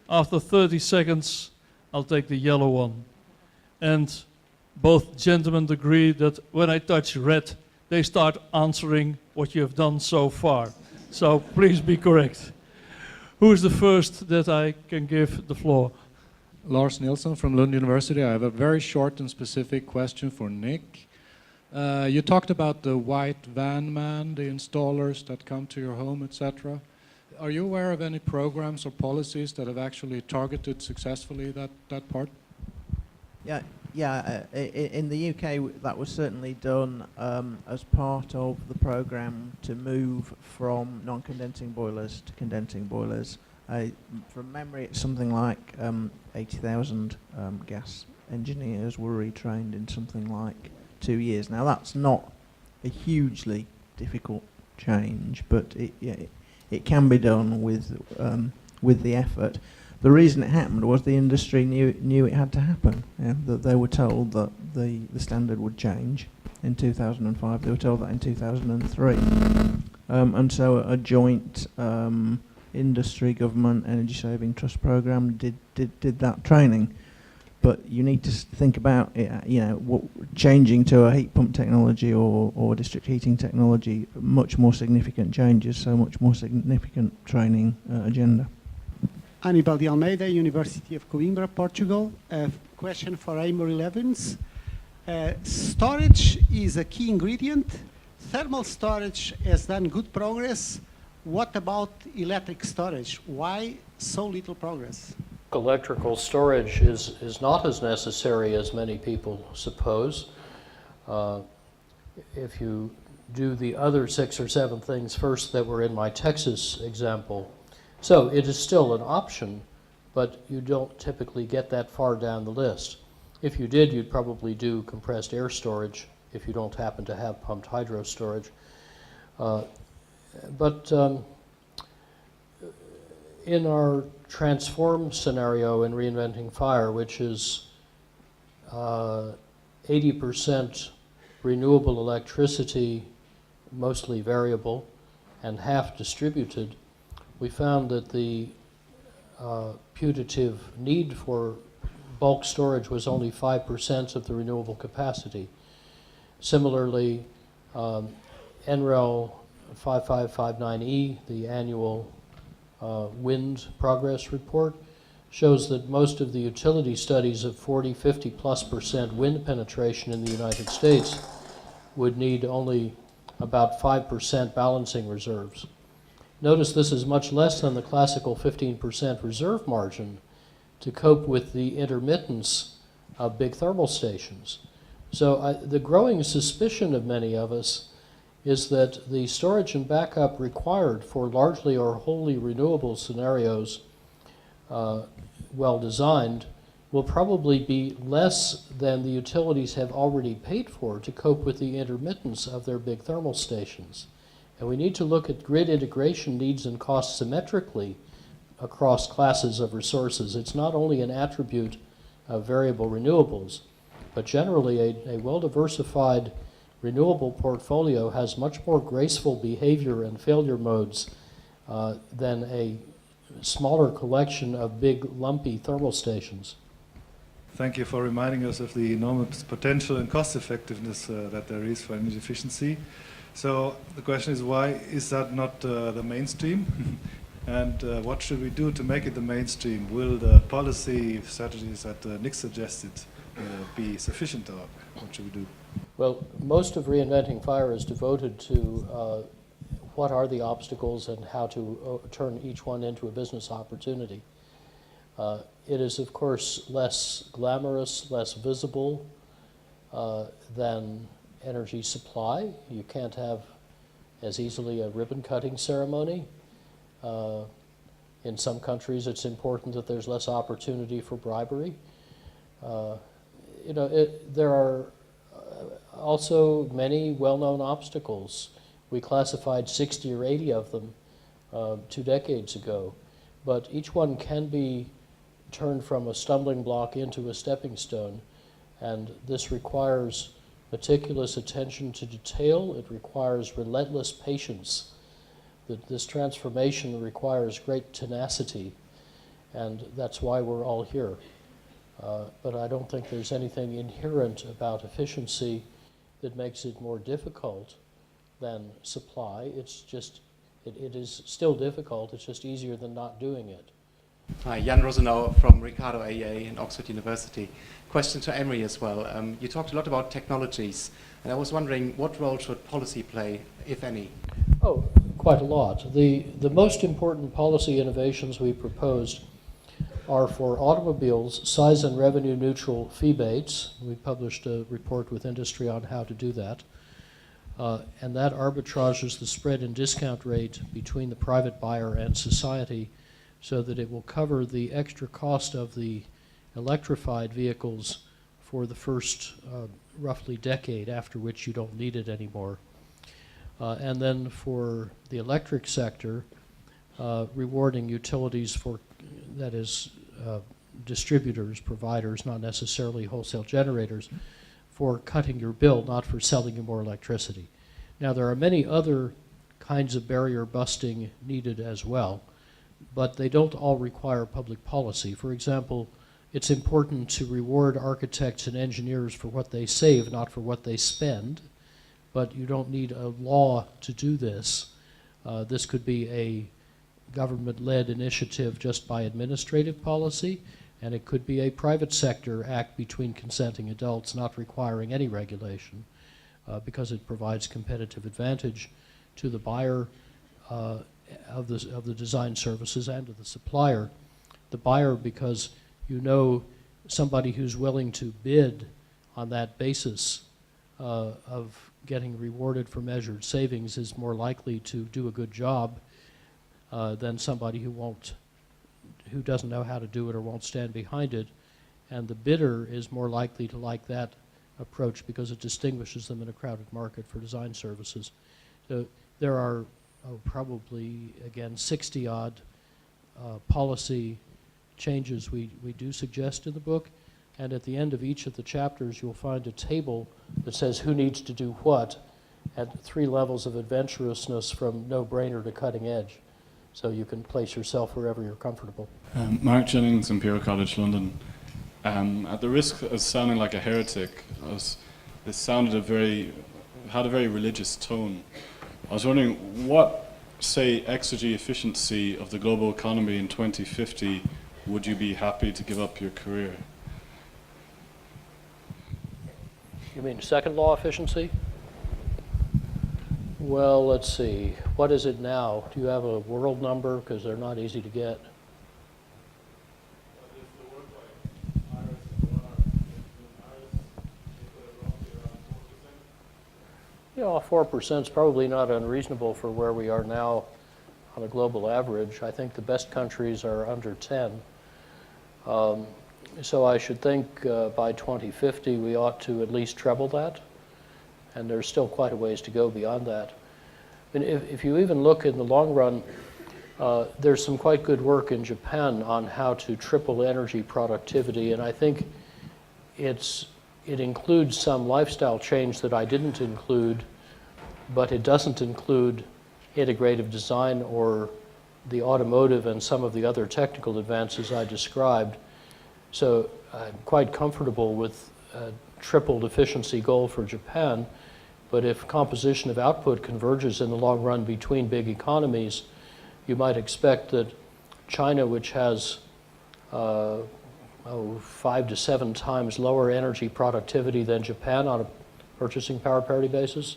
After 30 seconds, I'll take the yellow one. And both gentlemen agree that when I touch red, they start answering what you have done so far. So please be correct. Who is the first that I can give the floor? Lars Nilsson from Lund University. I have a very short and specific question for Nick. You talked about the white van man, the installers that come to your home, etc. Are you aware of any programs or policies that have actually targeted successfully that part? Yeah. In the UK, that was certainly done as part of the programme to move from non-condensing boilers to condensing boilers. From memory, it's something like 80,000 gas engineers were retrained in something like 2 years. Now, that's not a hugely difficult change, but it can be done with the effort. The reason it happened was the industry knew it had to happen. That they were told that the standard would change in 2005. They were told that in 2003, and so a joint industry, government, energy saving trust program did that training. But you need to think about it, changing to a heat pump technology or district heating technology, much more significant changes, so much more significant training agenda. Anibal de Almeida, University of Coimbra, Portugal. A question for Amory Lovins. Storage is a key ingredient. Thermal storage has done good progress. What about electric storage? Why so little progress? Electrical storage is not as necessary as many people suppose. If you do the other 6 or 7 things first that were in my Texas example. So it is still an option, but you don't typically get that far down the list. If you did, you'd probably do compressed air storage if you don't happen to have pumped hydro storage. In our transform scenario in Reinventing Fire, which is 80% renewable electricity, mostly variable, and half distributed, we found that the putative need for bulk storage was only 5% of the renewable capacity. Similarly, NREL 5559E, the annual wind progress report, shows that most of the utility studies of 40–50+% wind penetration in the United States would need only about 5% balancing reserves. Notice this is much less than the classical 15% reserve margin to cope with the intermittence of big thermal stations. So the growing suspicion of many of us is that the storage and backup required for largely or wholly renewable scenarios, well designed, will probably be less than the utilities have already paid for to cope with the intermittence of their big thermal stations. And we need to look at grid integration needs and costs symmetrically across classes of resources. It's not only an attribute of variable renewables, but generally a well-diversified renewable portfolio has much more graceful behavior and failure modes than a smaller collection of big lumpy thermal stations. Thank you for reminding us of the enormous potential and cost effectiveness that there is for energy efficiency. So the question is, why is that not the mainstream? And what should we do to make it the mainstream? Will the policy strategies that Nick suggested be sufficient, or what should we do? Well, most of Reinventing Fire is devoted to what are the obstacles and how to turn each one into a business opportunity. It is, of course, less glamorous, less visible than energy supply. You can't have as easily a ribbon-cutting ceremony. In some countries, it's important that there's less opportunity for bribery. There are also many well-known obstacles. We classified 60 or 80 of them 2 decades ago, but each one can be turned from a stumbling block into a stepping stone, and this requires meticulous attention to detail. It requires relentless patience. This transformation requires great tenacity, and that's why we're all here. But I don't think there's anything inherent about efficiency that makes it more difficult than supply. It's just, it is still difficult, it's just easier than not doing it. Hi, Jan Rosenau from Ricardo AEA in Oxford University. Question to Amory as well. You talked a lot about technologies, and I was wondering what role should policy play, if any? Oh, quite a lot. The most important policy innovations we proposed are for automobiles, size and revenue neutral fee baits. We published a report with industry on how to do that. And that arbitrages the spread in discount rate between the private buyer and society so that it will cover the extra cost of the electrified vehicles for the first roughly decade, after which you don't need it anymore. And then for the electric sector, rewarding utilities for, that is, distributors, providers, not necessarily wholesale generators, for cutting your bill, not for selling you more electricity. Now, there are many other kinds of barrier busting needed as well. but they don't all require public policy. For example, it's important to reward architects and engineers for what they save, not for what they spend, but you don't need a law to do this. This could be a government-led initiative just by administrative policy, and it could be a private sector act between consenting adults not requiring any regulation because it provides competitive advantage to the buyer of the design services and to the supplier. The buyer, because you know somebody who's willing to bid on that basis of getting rewarded for measured savings is more likely to do a good job than somebody who doesn't know how to do it or won't stand behind it. And the bidder is more likely to like that approach because it distinguishes them in a crowded market for design services. So there are probably, again, 60-odd policy changes we do suggest in the book. And at the end of each of the chapters, you'll find a table that says who needs to do what at 3 levels of adventurousness from no-brainer to cutting edge. So you can place yourself wherever you're comfortable. Mark Jennings, Imperial College London. At the risk of sounding like a heretic, this sounded had a very religious tone. I was wondering what, say, exergy efficiency of the global economy in 2050 would you be happy to give up your career? You mean second law efficiency? Well, let's see. What is it now? Do you have a world number? Because they're not easy to get. You know, 4% is probably not unreasonable for where we are now on a global average. I think the best countries are under 10. So I should think by 2050 we ought to at least treble that. And there's still quite a ways to go beyond that. And if you even look in the long run, there's some quite good work in Japan on how to triple energy productivity, and I think it includes some lifestyle change that I didn't include, but it doesn't include integrative design or the automotive and some of the other technical advances I described. So I'm quite comfortable with a tripled efficiency goal for Japan, but if composition of output converges in the long run between big economies, you might expect that China, which has 5 to 7 times lower energy productivity than Japan on a purchasing power parity basis,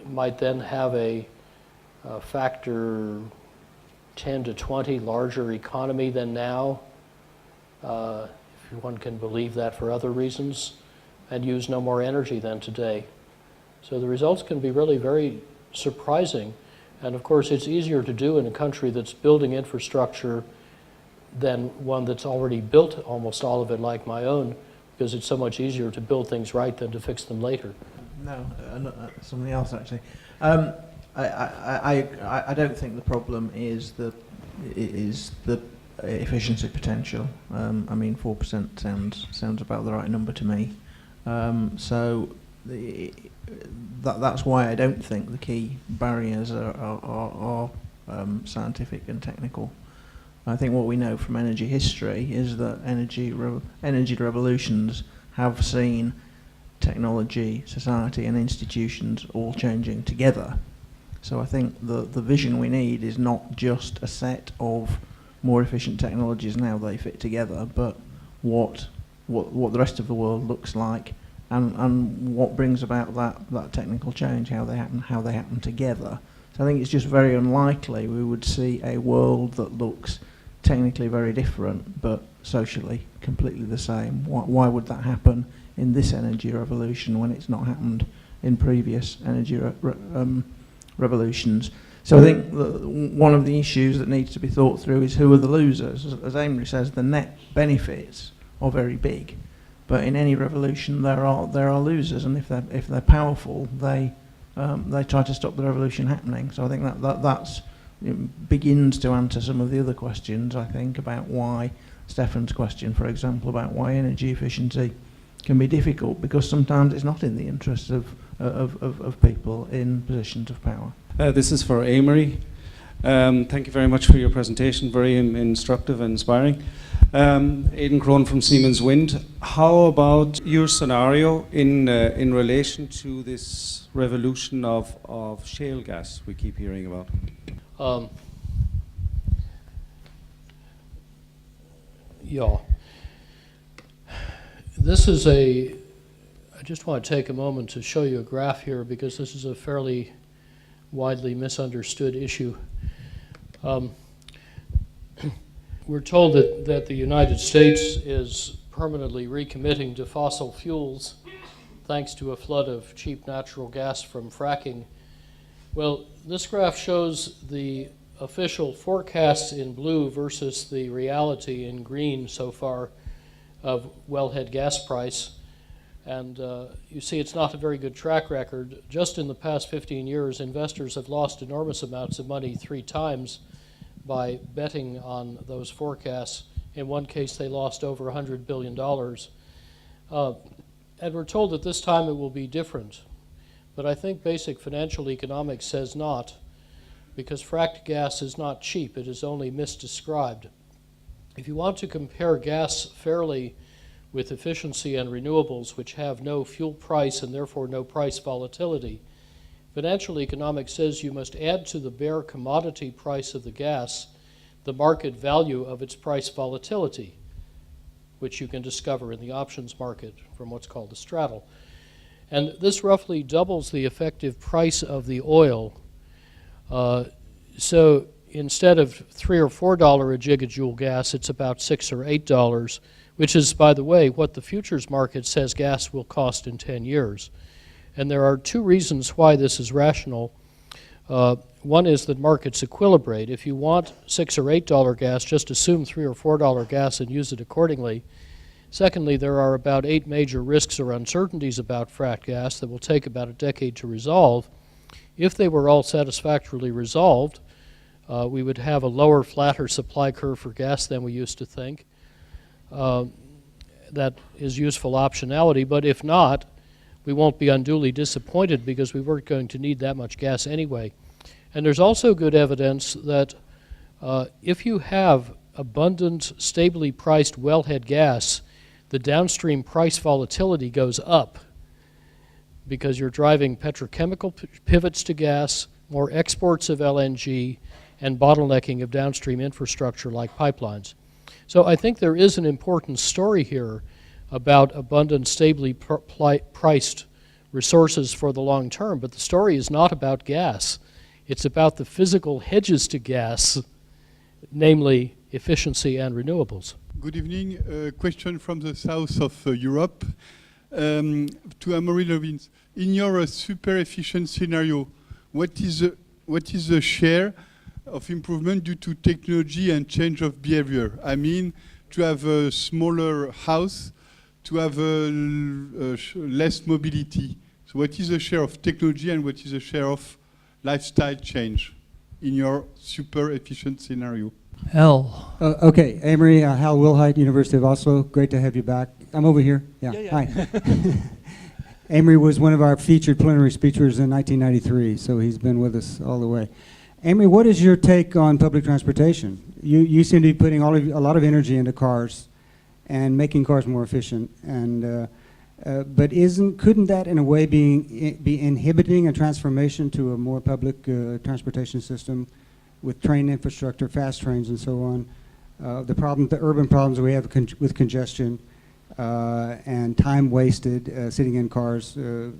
might then have a factor 10 to 20 larger economy than now, if one can believe that for other reasons, and use no more energy than today. So the results can be really very surprising. And of course, it's easier to do in a country that's building infrastructure than one that's already built almost all of it like my own, because it's so much easier to build things right than to fix them later. No, something else actually. I don't think the problem is the efficiency potential. I mean, 4% sounds about the right number to me. So that's why I don't think the key barriers are scientific and technical. I think what we know from energy history is that energy revolutions have seen technology, society and institutions all changing together. So I think the vision we need is not just a set of more efficient technologies and how they fit together, but what the rest of the world looks like and what brings about that technical change, how they happen together. So I think it's just very unlikely we would see a world that looks technically very different but socially completely the same. Why would that happen in this energy revolution when it's not happened in previous energy revolutions? So I think one of the issues that needs to be thought through is who are the losers. As Amory says, the net benefits are very big, but in any revolution there are losers, and if they're powerful, they try to stop the revolution happening. So I think that's begins to answer some of the other questions, I think, about why Stefan's question, for example, about why energy efficiency can be difficult, because sometimes it's not in the interest of people in positions of power. This is for Amory. Thank you very much for your presentation, very instructive and inspiring. Aidan Crone from Siemens Wind. How about your scenario in relation to this revolution of shale gas we keep hearing about? Yeah. This is I just want to take a moment to show you a graph here because this is a fairly widely misunderstood issue. We're told that the United States is permanently recommitting to fossil fuels thanks to a flood of cheap natural gas from fracking. Well, this graph shows the official forecasts in blue versus the reality in green so far of wellhead gas price. And you see it's not a very good track record. Just in the past 15 years, investors have lost enormous amounts of money 3 times by betting on those forecasts. In one case, they lost over $100 billion. And we're told that this time it will be different. But I think basic financial economics says not, because fracked gas is not cheap. It is only misdescribed. If you want to compare gas fairly with efficiency and renewables, which have no fuel price and therefore no price volatility, financial economics says you must add to the bare commodity price of the gas the market value of its price volatility, which you can discover in the options market from what's called the straddle. And this roughly doubles the effective price of the oil. So instead of $3 or $4 a gigajoule gas, it's about $6 or $8, which is, by the way, what the futures market says gas will cost in 10 years. And there are 2 reasons why this is rational. One is that markets equilibrate. If you want $6 or $8 gas, just assume $3 or $4 gas and use it accordingly. Secondly, there are about 8 major risks or uncertainties about fracked gas that will take about a decade to resolve. If they were all satisfactorily resolved, we would have a lower, flatter supply curve for gas than we used to think. That is useful optionality, but if not, we won't be unduly disappointed because we weren't going to need that much gas anyway. And there's also good evidence that if you have abundant, stably priced wellhead gas, the downstream price volatility goes up because you're driving petrochemical pivots to gas, more exports of LNG, and bottlenecking of downstream infrastructure like pipelines. So I think there is an important story here about abundant, stably priced resources for the long term, but the story is not about gas. It's about the physical hedges to gas, namely efficiency and renewables. Good evening. A question from the south of Europe to Amory Lovins. In your super efficient scenario, what is the share of improvement due to technology and change of behavior? I mean, to have a smaller house, to have less mobility. So what is the share of technology and what is the share of lifestyle change in your super efficient scenario? Hal. Okay, Amory, Hal Wilhite, University of Oslo. Great to have you back. I'm over here. Yeah. Hi. Amory was one of our featured plenary speakers in 1993, so he's been with us all the way. Amory, what is your take on public transportation? You seem to be putting a lot of energy into cars and making cars more efficient, and but couldn't that in a way be inhibiting a transformation to a more public transportation system with train infrastructure, fast trains, and so on? The urban problems we have with congestion and time wasted sitting in cars,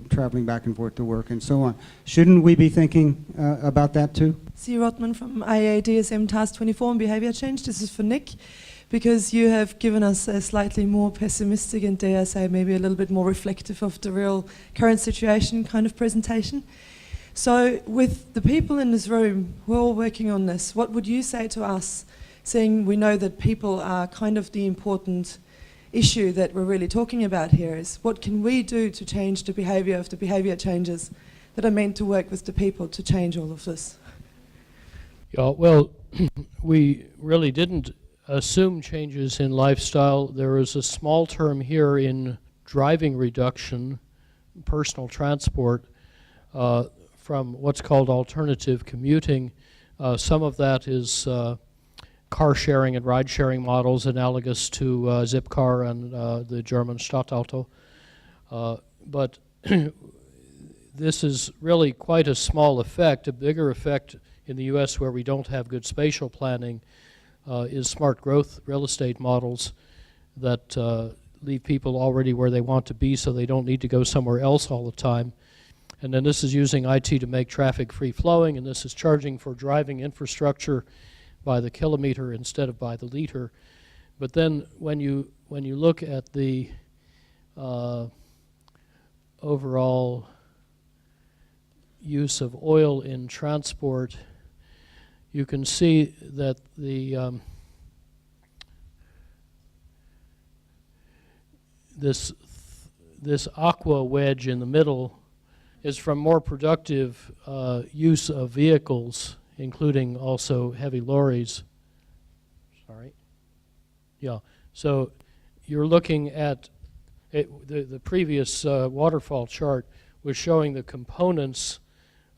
traveling back and forth to work, and so on. Shouldn't we be thinking about that too? C. Rotman from IA DSM Task 24 on behavior change. This is for Nick, because you have given us a slightly more pessimistic and, dare I say, maybe a little bit more reflective of the real current situation kind of presentation. So with the people in this room who are all working on this, what would you say to us, seeing we know that people are kind of the important issue that we're really talking about here, is what can we do to change the behavior of the behavior changes that are meant to work with the people to change all of this? Yeah, well, we really didn't assume changes in lifestyle. There is a small term here in driving reduction, personal transport, from what's called alternative commuting Some of that is car sharing and ride sharing models analogous to Zipcar and the German Stadtauto. But this is really quite a small effect. A bigger effect in the US, where we don't have good spatial planning, is smart growth real estate models that leave people already where they want to be so they don't need to go somewhere else all the time. And then this is using IT to make traffic free flowing, and this is charging for driving infrastructure by the kilometer instead of by the liter. But then when you look at the overall use of oil in transport, you can see that the this aqua wedge in the middle is from more productive use of vehicles, including also heavy lorries. Sorry. Yeah. So you're looking at the previous waterfall chart was showing the components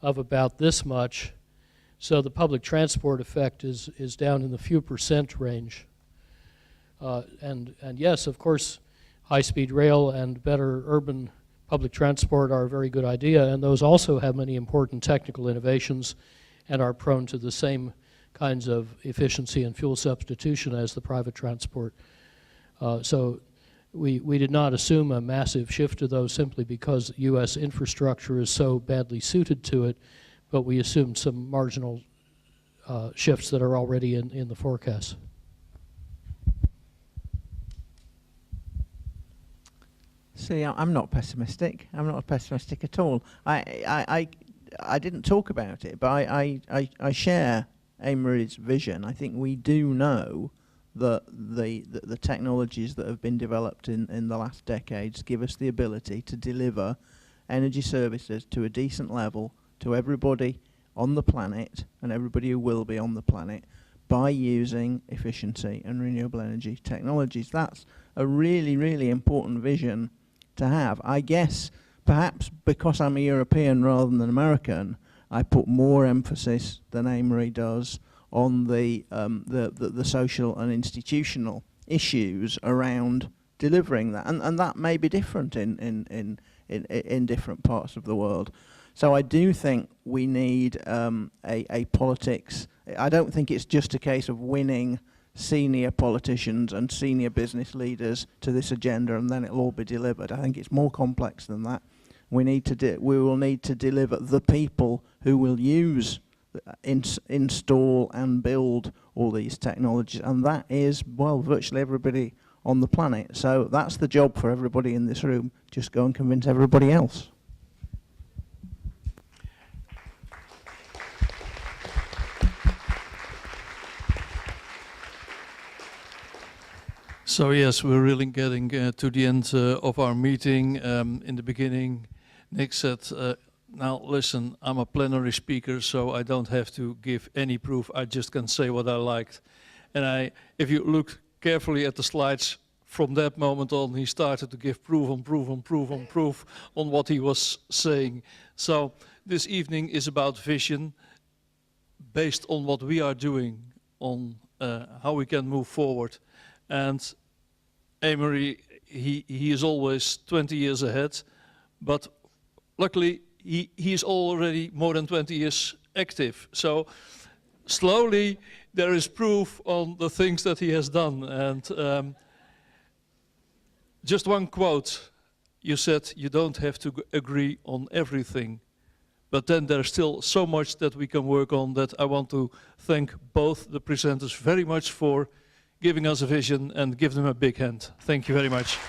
of about this much. So the public transport effect is down in the few percent range. And yes, of course, high-speed rail and better urban public transport are a very good idea, and those also have many important technical innovations and are prone to the same kinds of efficiency and fuel substitution as the private transport. So we did not assume a massive shift to those simply because US infrastructure is so badly suited to it, but we assumed some marginal shifts that are already in the forecast. See, I'm not pessimistic. I'm not pessimistic at all. I didn't talk about it, but I share Amory's vision. I think we do know that the technologies that have been developed in the last decades give us the ability to deliver energy services to a decent level to everybody on the planet and everybody who will be on the planet by using efficiency and renewable energy technologies. That's a really, really important vision to have. I guess perhaps because I'm a European rather than an American, I put more emphasis than Amory does on the social and institutional issues around delivering that, and that may be different in different parts of the world. So I do think we need a politics. I don't think it's just a case of winning senior politicians and senior business leaders to this agenda and then it'll all be delivered. I think it's more complex than that. We will need to deliver the people who will use, install and build all these technologies, and that is, well, virtually everybody on the planet. So that's the job for everybody in this room. Just go and convince everybody else. So yes, we're really getting to the end of our meeting. In the beginning, Nick said, now listen, I'm a plenary speaker, so I don't have to give any proof. I just can say what I liked. And if you look carefully at the slides, from that moment on, he started to give proof on proof on proof on proof on what he was saying. So this evening is about vision, based on what we are doing, on how we can move forward. And Amory, he is always 20 years ahead, but luckily he is already more than 20 years active. So slowly there is proof on the things that he has done. And just one quote, you said you don't have to agree on everything, but then there's still so much that we can work on that I want to thank both the presenters very much for giving us a vision and give them a big hand. Thank you very much.